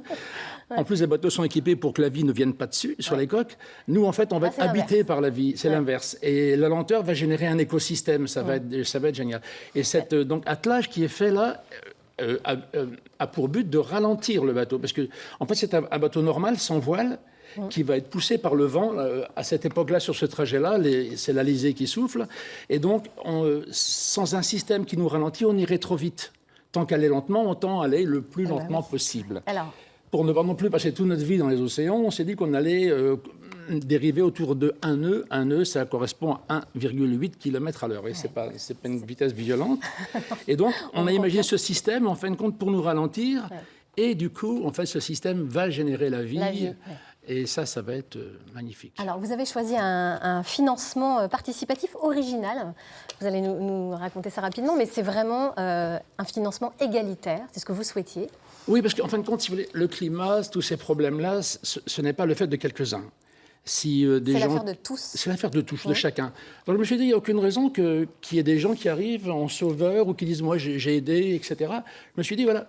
En plus, les bateaux sont équipés pour que la vie ne vienne pas dessus, sur les coques. Nous, en fait, on va être habités par la vie. C'est l'inverse. Et la lenteur va générer un écosystème. Ça va être génial. Et cet attelage qui est fait là a pour but de ralentir le bateau. Parce que, en fait, c'est un bateau normal, sans voile, qui va être poussé par le vent. À cette époque-là, sur ce trajet-là, c'est l'Alizé qui souffle. Et donc, sans un système qui nous ralentit, on irait trop vite. Tant qu'aller lentement, autant aller le plus lentement possible. Alors, pour ne pas non plus passer toute notre vie dans les océans, on s'est dit qu'on allait dériver autour de 1 nœud. 1 nœud, ça correspond à 1,8 km à l'heure. C'est pas une vitesse violente. Et donc, on a imaginé ce système, en fin de compte, pour nous ralentir. Et du coup, en fait, ce système va générer la vie. Et ça va être magnifique. Alors, vous avez choisi un financement participatif original. Vous allez nous raconter ça rapidement, mais c'est vraiment un financement égalitaire. C'est ce que vous souhaitiez. Oui, parce qu'en fin de compte, si vous voulez, le climat, tous ces problèmes-là, ce n'est pas le fait de quelques-uns. C'est l'affaire de tous. C'est l'affaire de tous, de chacun. Donc je me suis dit, il n'y a aucune raison qu'il y ait des gens qui arrivent en sauveur ou qui disent, moi j'ai aidé, etc. Je me suis dit, voilà,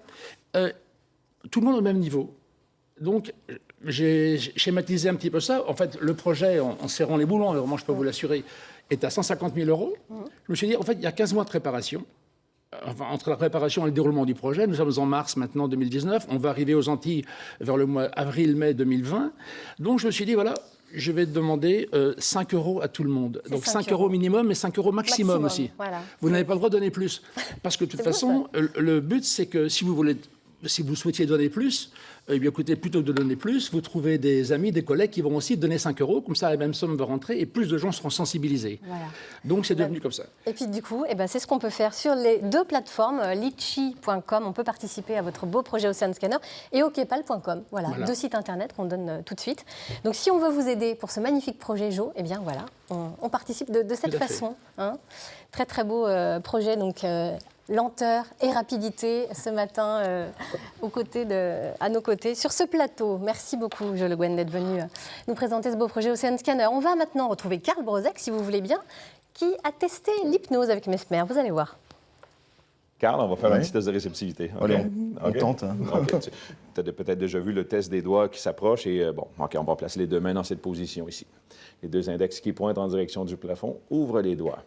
tout le monde au même niveau. Donc j'ai schématisé un petit peu ça. En fait, le projet, en serrant les boulons, vraiment, je peux vous l'assurer, est à 150 000 €. Je me suis dit, en fait, il y a 15 mois de préparation. Enfin, entre la préparation et le déroulement du projet, nous sommes en mars maintenant 2019, on va arriver aux Antilles vers le mois avril-mai 2020. Donc je me suis dit, voilà, je vais demander 5 € à tout le monde. Donc 5 € minimum et 5 € maximum aussi. Voilà. Vous n'avez pas le droit de donner plus. Parce que de toute façon, le but, c'est que si vous voulez si vous souhaitiez donner plus, eh bien, écoutez, plutôt que de donner plus, vous trouvez des amis, des collègues qui vont aussi donner 5 €, comme ça la même somme va rentrer et plus de gens seront sensibilisés. Voilà. Donc c'est devenu comme ça. Et puis du coup, c'est ce qu'on peut faire sur les 2 plateformes, litchi.com, on peut participer à votre beau projet Ocean Scanner, et okepal.com, voilà, 2 sites internet qu'on donne tout de suite. Donc si on veut vous aider pour ce magnifique projet Jo, eh bien voilà, on participe de cette façon. Hein. Très très beau projet, donc lenteur et rapidité ce matin à nos côtés sur ce plateau. Merci beaucoup, Jo Le Guen, d'être venu nous présenter ce beau projet Ocean Scanner. On va maintenant retrouver Karl Brozek, si vous voulez bien, qui a testé l'hypnose avec Mesmer. Vous allez voir. Karl, on va faire un petit test de réceptivité. Okay. On tente. Hein. Okay. Tu as peut-être déjà vu le test des doigts qui s'approche et on va placer les 2 mains dans cette position ici. Les 2 index qui pointent en direction du plafond. Ouvre les doigts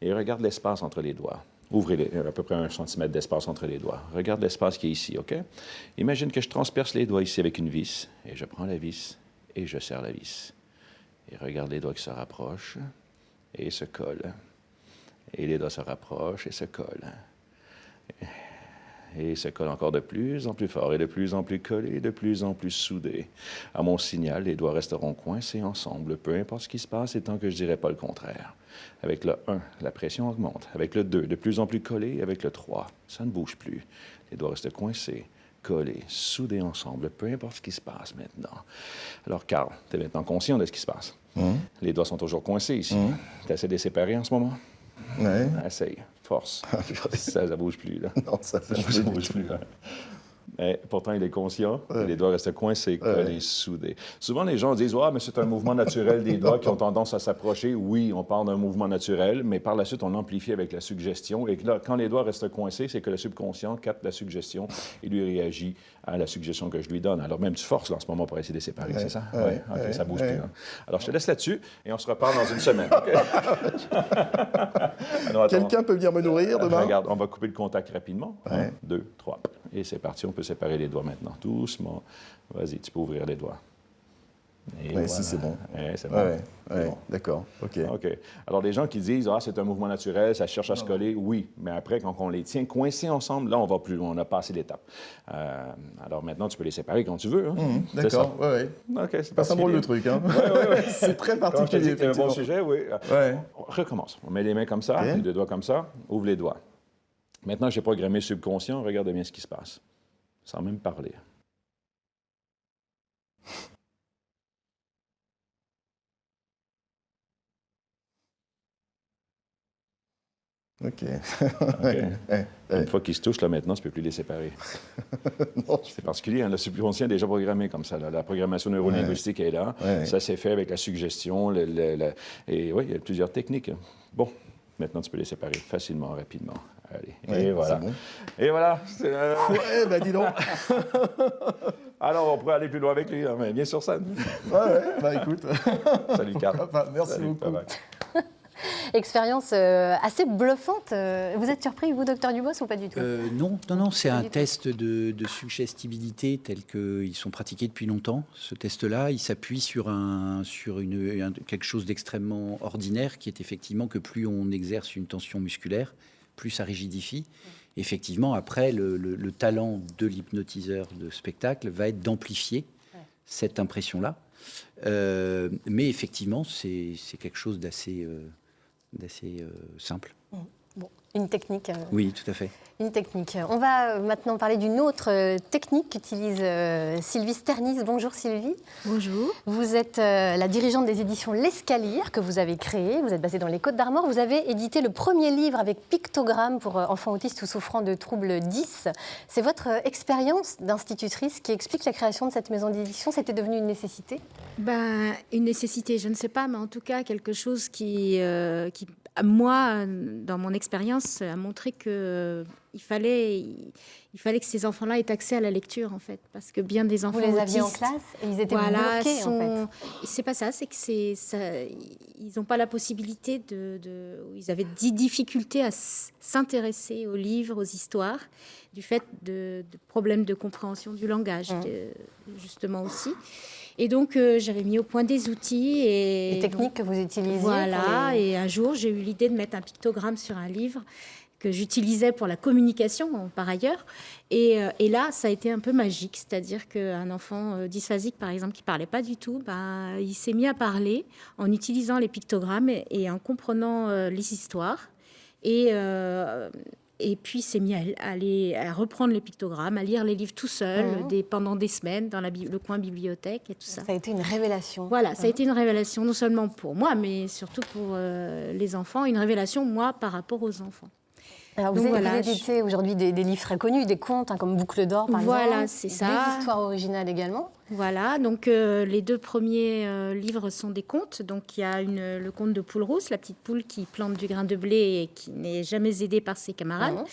et regarde l'espace entre les doigts. Ouvrez à peu près 1 centimètre d'espace entre les doigts. Regarde l'espace qui est ici, OK? Imagine que je transperce les doigts ici avec une vis, et je prends la vis, et je serre la vis. Et regarde les doigts qui se rapprochent, et se collent. Et les doigts se rapprochent et se collent. Et se collent encore de plus en plus fort, et de plus en plus collés, de plus en plus soudés. À mon signal, les doigts resteront coincés ensemble, peu importe ce qui se passe, et tant que je ne dirai pas le contraire. Avec le 1, la pression augmente. Avec le 2, de plus en plus collé. Avec le 3, ça ne bouge plus. Les doigts restent coincés, collés, soudés ensemble, peu importe ce qui se passe maintenant. Alors, Karl, tu es maintenant conscient de ce qui se passe. Les doigts sont toujours coincés ici. Tu essaies de les séparer en ce moment? Oui. Essaye, force. Ça ne bouge plus, là. Non, ça ne bouge plus. Là. Mais pourtant, il est conscient. Les doigts restent coincés, collés, soudés. Souvent, les gens disent « Ah, mais c'est un mouvement naturel des doigts qui ont tendance à s'approcher. » Oui, on parle d'un mouvement naturel, mais par la suite, on amplifie avec la suggestion. Et là, quand les doigts restent coincés, c'est que le subconscient capte la suggestion et lui réagit à la suggestion que je lui donne. Alors même, tu forces là, en ce moment pour essayer de les séparer, c'est ça? Oui, OK, ça bouge plus. Hein. Alors, je te laisse là-dessus et on se reparle dans une semaine. Okay? Quelqu'un peut venir me nourrir demain? Regarde, on va couper le contact rapidement. 1, 2, 3. Et c'est parti, on peut séparer les doigts maintenant. Doucement. Vas-y, tu peux ouvrir les doigts. Oui, voilà. Si c'est bon. C'est bon. Bon. D'accord, OK. Alors, les gens qui disent « Ah, c'est un mouvement naturel, ça cherche à se coller », oui. Mais après, quand on les tient coincés ensemble, là, on va plus loin, on a passé l'étape. Alors maintenant, tu peux les séparer quand tu veux. Hein? D'accord, oui. OK, c'est pas un drôle de truc, hein? Oui. C'est très particulier, c'est un bon sujet, oui. On recommence. On met les mains comme ça, les 2 doigts comme ça, ouvre les doigts. Maintenant, j'ai programmé le subconscient, regarde bien ce qui se passe, sans même parler. OK. Une fois qu'ils se touchent, là, maintenant, tu ne peux plus les séparer. C'est particulier, hein? Le subconscient est déjà programmé comme ça. Là. La programmation neurolinguistique est là. Ça s'est fait avec la suggestion. Et oui, il y a plusieurs techniques. Bon, maintenant, tu peux les séparer facilement, rapidement. Allez, et voilà. Bon. Et voilà. Dis donc. Alors, on pourrait aller plus loin avec lui, hein, mais bien sur scène. Écoute. Salut, Karl. Merci beaucoup. Bye-bye. Expérience assez bluffante. Vous êtes surpris, vous, docteur Dubos, ou pas du tout? Non, c'est un test de suggestibilité tel qu'ils sont pratiqués depuis longtemps. Ce test-là, il s'appuie sur quelque chose d'extrêmement ordinaire, qui est effectivement que plus on exerce une tension musculaire, plus ça rigidifie. Effectivement, après, le talent de l'hypnotiseur de spectacle va être d'amplifier cette impression-là. Mais effectivement, c'est quelque chose d'assez simple. Bon, une technique. Oui, tout à fait. Une technique. On va maintenant parler d'une autre technique qu'utilise Sylvie Sternis. Bonjour Sylvie. Bonjour. Vous êtes la dirigeante des éditions L'Escalier que vous avez créées. Vous êtes basée dans les Côtes-d'Armor. Vous avez édité le premier livre avec pictogrammes pour enfants autistes ou souffrant de troubles 10. C'est votre expérience d'institutrice qui explique la création de cette maison d'édition. C'était devenu une nécessité? Une nécessité, je ne sais pas, mais en tout cas quelque chose qui moi, dans mon expérience, a montré que il fallait que ces enfants-là aient accès à la lecture, en fait, parce que bien des enfants autistes... Vous les aviez en autistes, classe et ils étaient bloqués, en fait. C'est pas ça, c'est que ils n'ont pas la possibilité ils avaient des difficultés à s'intéresser aux livres, aux histoires, du fait de problèmes de compréhension du langage, justement aussi. Et donc, j'avais mis au point des outils. Les techniques que vous utilisiez. Voilà, et un jour, j'ai eu l'idée de mettre un pictogramme sur un livre que j'utilisais pour la communication par ailleurs. Et là, ça a été un peu magique, c'est-à-dire qu'un enfant dysphasique, par exemple, qui ne parlait pas du tout, il s'est mis à parler en utilisant les pictogrammes et en comprenant les histoires. Et puis, il s'est mis à reprendre les pictogrammes, à lire les livres tout seul pendant des semaines dans le coin bibliothèque et tout ça. Ça a été une révélation. Voilà, ça a été une révélation, non seulement pour moi, mais surtout pour les enfants. Une révélation, moi, par rapport aux enfants. Alors, vous éditez aujourd'hui des livres très connus, des contes, comme Boucle d'or, par exemple. Voilà, c'est ça. Des histoires originales également. Voilà, donc les 2 premiers livres sont des contes. Donc il y a le conte de Poule Rousse, la petite poule qui plante du grain de blé et qui n'est jamais aidée par ses camarades.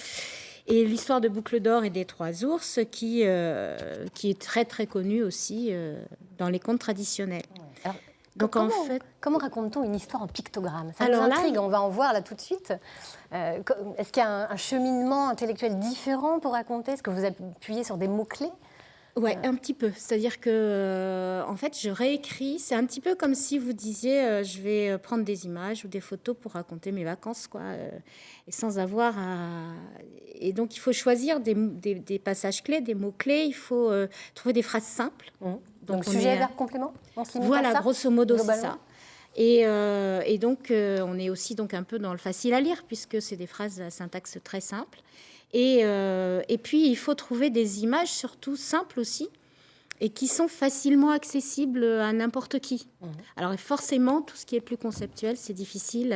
Et l'histoire de Boucle d'or et des 3 ours qui est très très connue aussi dans les contes traditionnels. Alors, donc comment raconte-t-on une histoire en pictogramme? Ça nous intrigue, on va en voir là tout de suite. Est-ce qu'il y a un cheminement intellectuel différent pour raconter? Est-ce que vous appuyez sur des mots-clés? Oui, un petit peu. C'est-à-dire que, en fait, je réécris. C'est un petit peu comme si vous disiez je vais prendre des images ou des photos pour raconter mes vacances, quoi, et sans avoir à... Et donc, il faut choisir des passages clés, des mots-clés. Il faut trouver des phrases simples. Donc sujet, verbe, complément? Voilà, grosso modo, c'est ça. Et donc, on est aussi donc, un peu dans le facile à lire, puisque c'est des phrases à syntaxe très simple. Et puis, il faut trouver des images, surtout simples aussi, et qui sont facilement accessibles à n'importe qui. Alors, forcément, tout ce qui est plus conceptuel, c'est difficile.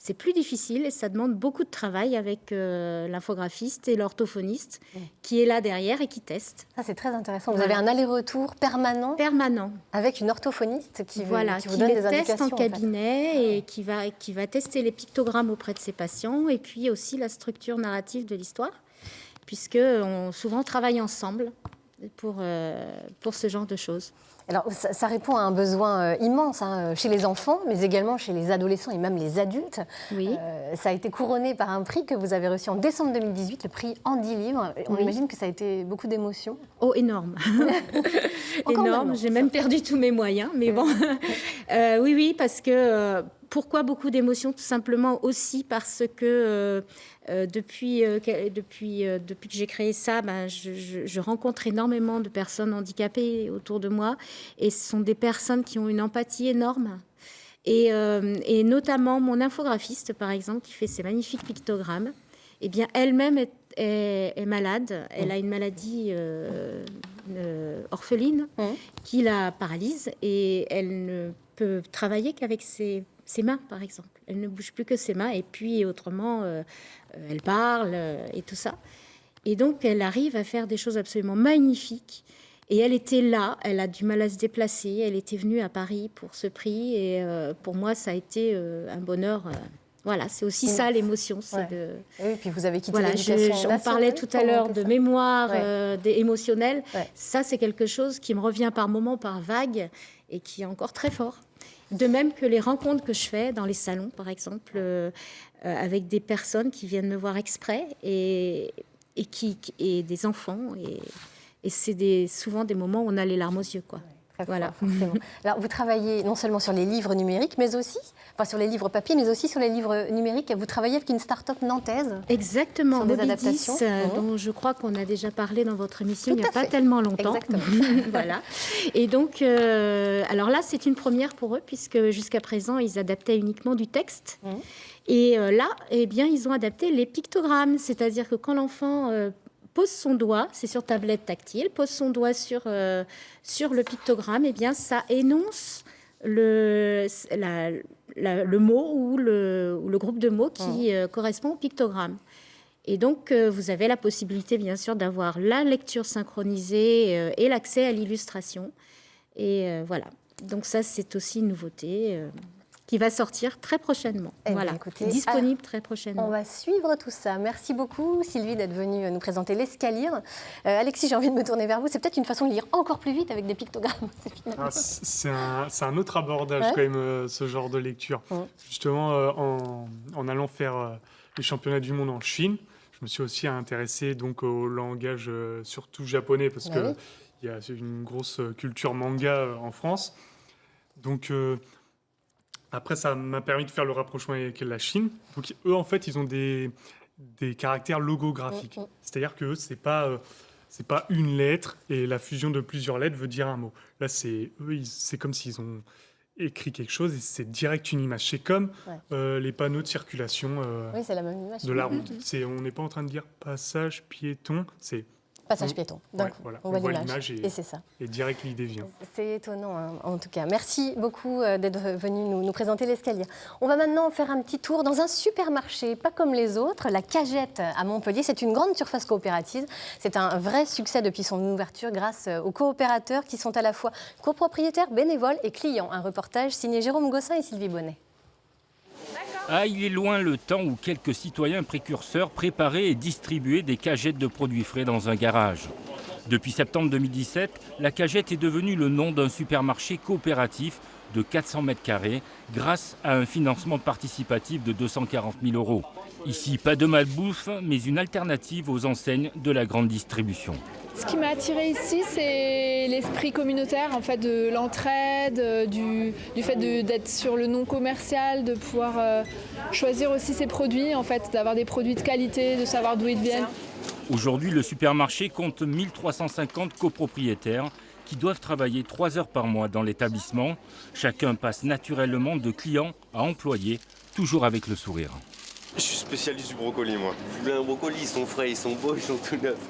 C'est plus difficile et ça demande beaucoup de travail avec l'infographiste et l'orthophoniste qui est là derrière et qui teste. Ça, c'est très intéressant. Vous avez un aller-retour permanent avec une orthophoniste qui vous donne des indications. Teste en cabinet et qui va tester les pictogrammes auprès de ses patients et puis aussi la structure narrative de l'histoire, puisqu'on souvent travaille ensemble pour ce genre de choses. Alors, ça répond à un besoin immense chez les enfants, mais également chez les adolescents et même les adultes. Oui. Ça a été couronné par un prix que vous avez reçu en décembre 2018, le prix Andy Livre. On imagine que ça a été beaucoup d'émotions. Oh, énorme. Énorme. J'ai même perdu tous mes moyens, mais bon. Oui, parce que... Pourquoi beaucoup d'émotions? Tout simplement aussi parce que depuis que j'ai créé ça, je rencontre énormément de personnes handicapées autour de moi et ce sont des personnes qui ont une empathie énorme. Et notamment mon infographiste, par exemple, qui fait ces magnifiques pictogrammes, eh bien, elle-même est malade. Elle a une maladie orpheline qui la paralyse et elle ne peut travailler qu'avec ses mains, par exemple. Elle ne bouge plus que ses mains et puis autrement, elle parle et tout ça. Et donc, elle arrive à faire des choses absolument magnifiques. Et elle était là, elle a du mal à se déplacer. Elle était venue à Paris pour ce prix. Et pour moi, ça a été un bonheur. Voilà, c'est aussi ça l'émotion. Oui, puis vous avez quitté l'éducation nationale. On parlait tout à l'heure de mémoire émotionnelle. Ça, c'est quelque chose qui me revient par moments, par vagues, et qui est encore très fort. De même que les rencontres que je fais dans les salons, par exemple, avec des personnes qui viennent me voir exprès et des enfants. Et c'est souvent des moments où on a les larmes aux yeux, quoi. Voilà. Alors, vous travaillez non seulement sur les livres numériques, mais aussi, sur les livres papier, mais aussi sur les livres numériques. Vous travaillez avec une start-up nantaise. Exactement, sur des adaptations. Dont je crois qu'on a déjà parlé dans votre émission il n'y a pas tellement longtemps. Exactement. Voilà. Et donc, alors là, c'est une première pour eux, puisque jusqu'à présent, ils adaptaient uniquement du texte. Et là, eh bien, ils ont adapté les pictogrammes, c'est-à-dire que quand l'enfant... pose son doigt, c'est sur tablette tactile, pose son doigt sur le pictogramme, et bien ça énonce le mot ou le groupe de mots qui correspond au pictogramme. Et donc, vous avez la possibilité, bien sûr, d'avoir la lecture synchronisée et l'accès à l'illustration. Et voilà. Donc ça, c'est aussi une nouveauté qui va sortir très prochainement. Voilà, écoutez, disponible très prochainement. On va suivre tout ça. Merci beaucoup, Sylvie, d'être venue nous présenter l'Escalire. Alexis, j'ai envie de me tourner vers vous. C'est peut-être une façon de lire encore plus vite avec des pictogrammes. C'est un autre abordage, quand même, ce genre de lecture. Justement, en allant faire les championnats du monde en Chine, je me suis aussi intéressé donc, au langage, surtout japonais, parce qu'il y a une grosse culture manga en France. Donc... après, ça m'a permis de faire le rapprochement avec la Chine. Donc, eux, en fait, ils ont des des caractères logographiques. C'est-à-dire que c'est pas une lettre et la fusion de plusieurs lettres veut dire un mot. Là, c'est comme s'ils ont écrit quelque chose et c'est direct une image. C'est comme les panneaux de circulation c'est la même image. de la route. On n'est pas en train de dire passage piéton, c'est passage piéton. D'un coup, voilà. on voit l'image et c'est ça. Et direct l'idée vient. C'est étonnant, hein, en tout cas. Merci beaucoup d'être venu nous présenter l'escalier. On va maintenant faire un petit tour dans un supermarché, pas comme les autres, la Cagette à Montpellier. C'est une grande surface coopérative. C'est un vrai succès depuis son ouverture grâce aux coopérateurs qui sont à la fois copropriétaires, bénévoles et clients. Un reportage signé Jérôme Gossin et Sylvie Bonnet. Ah, il est loin le temps où quelques citoyens précurseurs préparaient et distribuaient des cagettes de produits frais dans un garage. Depuis septembre 2017, la Cagette est devenue le nom d'un supermarché coopératif de 400 mètres carrés grâce à un financement participatif de 240 000 €. Ici, pas de malbouffe, mais une alternative aux enseignes de la grande distribution. Ce qui m'a attirée ici, c'est l'esprit communautaire, en fait, de l'entraide, du fait d'être sur le non commercial, de pouvoir choisir aussi ses produits, en fait, d'avoir des produits de qualité, de savoir d'où ils viennent. Aujourd'hui, le supermarché compte 1350 copropriétaires qui doivent travailler 3 heures par mois dans l'établissement. Chacun passe naturellement de client à employé, toujours avec le sourire. Je suis spécialiste du brocoli, moi. Les brocolis, ils sont frais, ils sont beaux, ils sont tout neufs.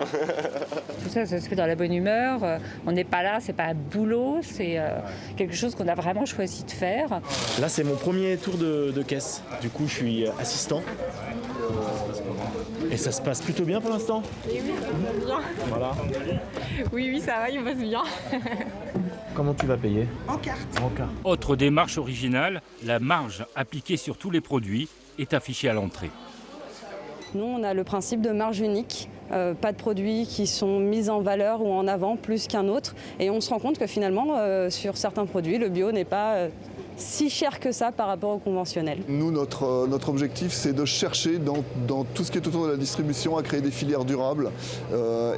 Tout ça, ça se fait dans la bonne humeur. On n'est pas là, c'est pas un boulot, c'est quelque chose qu'on a vraiment choisi de faire. Là, c'est mon premier tour de caisse. Du coup, je suis assistant. Et ça se passe plutôt bien pour l'instant ? Oui, bien. Voilà. Oui, ça va, il passe bien. Comment tu vas payer ? En carte. En carte. Autre démarche originale, la marge appliquée sur tous les produits est affichée à l'entrée. Nous, on a le principe de marge unique, pas de produits qui sont mis en valeur ou en avant plus qu'un autre. Et on se rend compte que finalement, sur certains produits, le bio n'est pas si cher que ça par rapport au conventionnel. Nous, notre objectif, c'est de chercher dans tout ce qui est autour de la distribution à créer des filières durables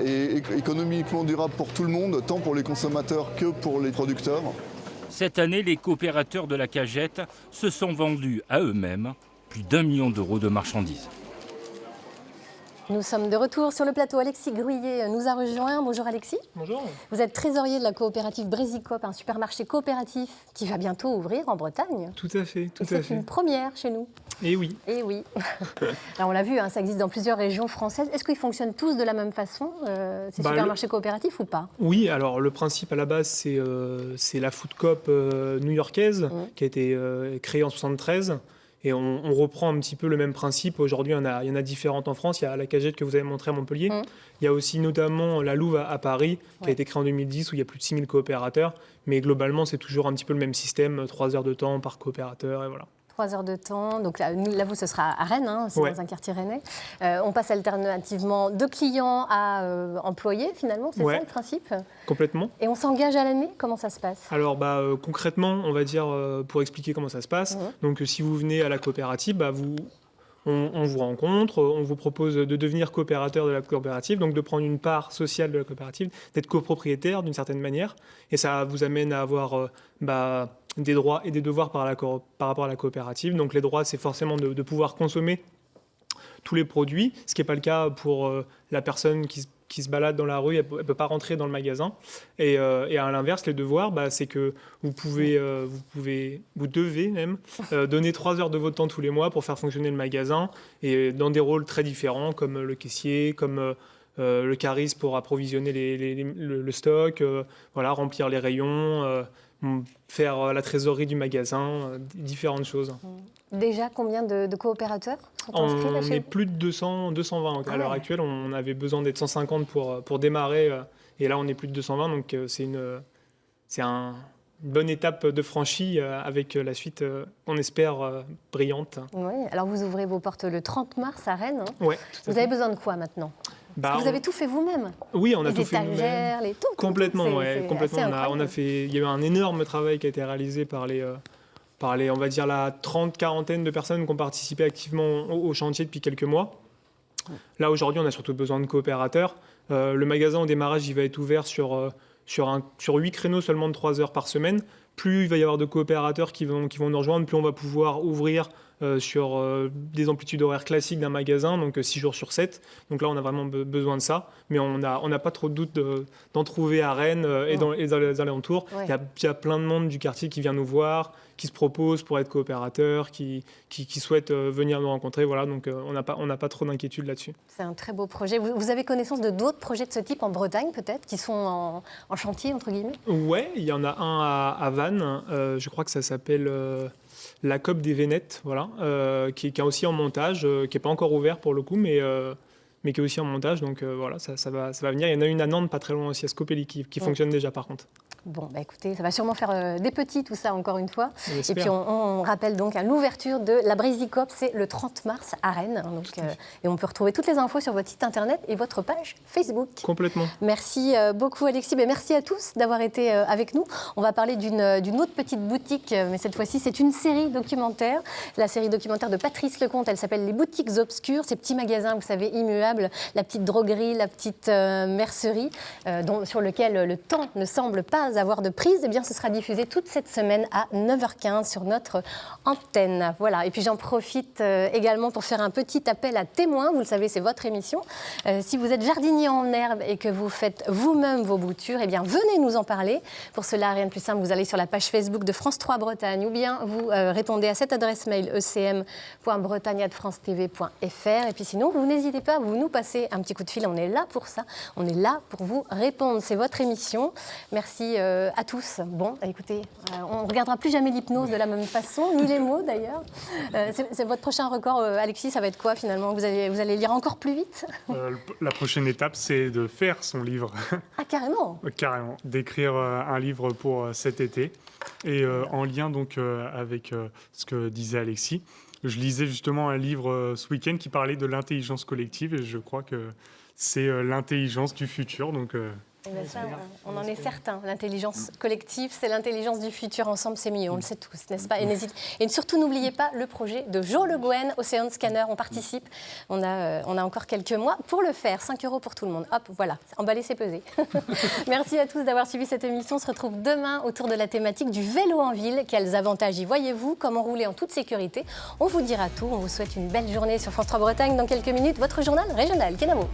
et économiquement durables pour tout le monde, tant pour les consommateurs que pour les producteurs. Cette année, les coopérateurs de la Cagette se sont vendus à eux-mêmes plus d'1 million € de marchandises. Nous sommes de retour sur le plateau. Alexis Gruyer nous a rejoint. Bonjour Alexis. Bonjour. Vous êtes trésorier de la coopérative Brésicop, un supermarché coopératif qui va bientôt ouvrir en Bretagne. Tout à fait, tout à fait. C'est une première chez nous. Et oui. Et oui. Alors on l'a vu, hein, ça existe dans plusieurs régions françaises. Est-ce qu'ils fonctionnent tous de la même façon, ces supermarchés coopératifs ou pas ? Oui, alors le principe à la base, c'est la Food Coop new-yorkaise qui a été créée en 1973. Et on reprend un petit peu le même principe. Aujourd'hui, il y en a différentes en France. Il y a la Cagette que vous avez montrée à Montpellier. Il y a aussi notamment la Louve à Paris, qui a été créée en 2010, où il y a plus de 6000 coopérateurs. Mais globalement, c'est toujours un petit peu le même système, 3 heures de temps par coopérateur, et voilà. 3 heures de temps. Donc là, vous, ce sera à Rennes, hein, c'est dans un quartier rennais. On passe alternativement de clients à employés, finalement, c'est ça le principe ? Complètement. Et on s'engage à l'année ? Comment ça se passe ? Alors, concrètement, on va dire, pour expliquer comment ça se passe, donc si vous venez à la coopérative, on vous rencontre, on vous propose de devenir coopérateur de la coopérative, donc de prendre une part sociale de la coopérative, d'être copropriétaire d'une certaine manière, et ça vous amène à avoir des droits et des devoirs par rapport à la coopérative. Donc les droits, c'est forcément de pouvoir consommer tous les produits, ce qui n'est pas le cas pour la personne qui se balade dans la rue, elle ne peut pas rentrer dans le magasin. Et à l'inverse, les devoirs, c'est que vous devez même donner 3 heures de votre temps tous les mois pour faire fonctionner le magasin, et dans des rôles très différents, comme le caissier, comme le cariste pour approvisionner le stock, remplir les rayons, faire la trésorerie du magasin, différentes choses. Déjà, combien de coopérateurs sont inscrits là chez vous ? On est plus de 220. À l'heure actuelle, on avait besoin d'être 150 pour démarrer. Et là, on est plus de 220. Donc, c'est une bonne étape de franchie avec la suite, on espère, brillante. Oui, alors vous ouvrez vos portes le 30 mars à Rennes. Hein. Oui, vous avez besoin de quoi maintenant ? Vous avez tout fait vous-même ? Oui, on a tout fait nous-mêmes. Les étagères, complètement. On a fait. Il y a eu un énorme travail qui a été réalisé par les, on va dire, la quarantaine de personnes qui ont participé activement au chantier depuis quelques mois. Là, aujourd'hui, on a surtout besoin de coopérateurs. Le magasin, au démarrage, il va être ouvert sur 8 créneaux seulement de 3 heures par semaine. Plus il va y avoir de coopérateurs qui vont nous rejoindre, plus on va pouvoir ouvrir sur des amplitudes horaires classiques d'un magasin, donc 6 jours sur 7. Donc là, on a vraiment besoin de ça. Mais on n'a pas trop de doute d'en trouver à Rennes et dans les alentours. Ouais. Il y a plein de monde du quartier qui vient nous voir, qui se propose pour être coopérateur, qui souhaite venir nous rencontrer. Voilà, donc on n'a pas trop d'inquiétude là-dessus. C'est un très beau projet. Vous avez connaissance de d'autres projets de ce type en Bretagne, peut-être, qui sont en chantier, entre guillemets? Ouais, il y en a un à Vannes. Je crois que ça s'appelle la COP des Vénettes, voilà, qui est aussi en montage, qui n'est pas encore ouvert pour le coup, mais qui est aussi en montage. Donc voilà, ça va venir. Il y en a une à Nantes, pas très loin aussi, à Scopelli, qui fonctionne déjà par contre. Bon, écoutez, ça va sûrement faire des petits, tout ça, encore une fois. Et puis, on rappelle donc l'ouverture de la Brésil-Coop, c'est le 30 mars à Rennes. Donc, et on peut retrouver toutes les infos sur votre site internet et votre page Facebook. Complètement. Merci beaucoup, Alexis. Merci à tous d'avoir été avec nous. On va parler d'une autre petite boutique, mais cette fois-ci, c'est une série documentaire. La série documentaire de Patrice Lecomte, elle s'appelle Les Boutiques Obscures. Ces petits magasins, vous savez, immuables, la petite droguerie, la petite mercerie, sur lequel le temps ne semble pas avoir de prise, eh bien, ce sera diffusé toute cette semaine à 9h15 sur notre antenne. Voilà. Et puis j'en profite également pour faire un petit appel à témoins. Vous le savez, c'est votre émission. Si vous êtes jardinier en herbe et que vous faites vous-même vos boutures, eh bien, venez nous en parler. Pour cela, rien de plus simple, vous allez sur la page Facebook de France 3 Bretagne ou bien vous répondez à cette adresse mail ecm.bretagne@francetv.fr. Et puis sinon, vous n'hésitez pas, vous nous passez un petit coup de fil. On est là pour ça. On est là pour vous répondre. C'est votre émission. Merci à tous. Bon, écoutez, on ne regardera plus jamais l'hypnose de la même façon, ni les mots d'ailleurs. C'est votre prochain record, Alexis, ça va être quoi finalement? Vous allez lire encore plus vite? La prochaine étape, c'est de faire son livre. Ah, carrément? Carrément. D'écrire un livre pour cet été. Et en lien donc avec ce que disait Alexis, je lisais justement un livre ce week-end qui parlait de l'intelligence collective et je crois que c'est l'intelligence du futur. Donc, ça, on en est certain. L'intelligence collective, c'est l'intelligence du futur. Ensemble, c'est mieux. On le sait tous, n'est-ce pas? Et surtout, n'oubliez pas le projet de Jo Le Guen, Océan Scanner. On participe. On a encore quelques mois pour le faire. 5 € pour tout le monde. Hop, voilà. Emballer, c'est peser. Merci à tous d'avoir suivi cette émission. On se retrouve demain autour de la thématique du vélo en ville. Quels avantages y voyez-vous? Comment rouler en toute sécurité? On vous dira tout. On vous souhaite une belle journée sur France 3 Bretagne. Dans quelques minutes, votre journal régional. Kenavo.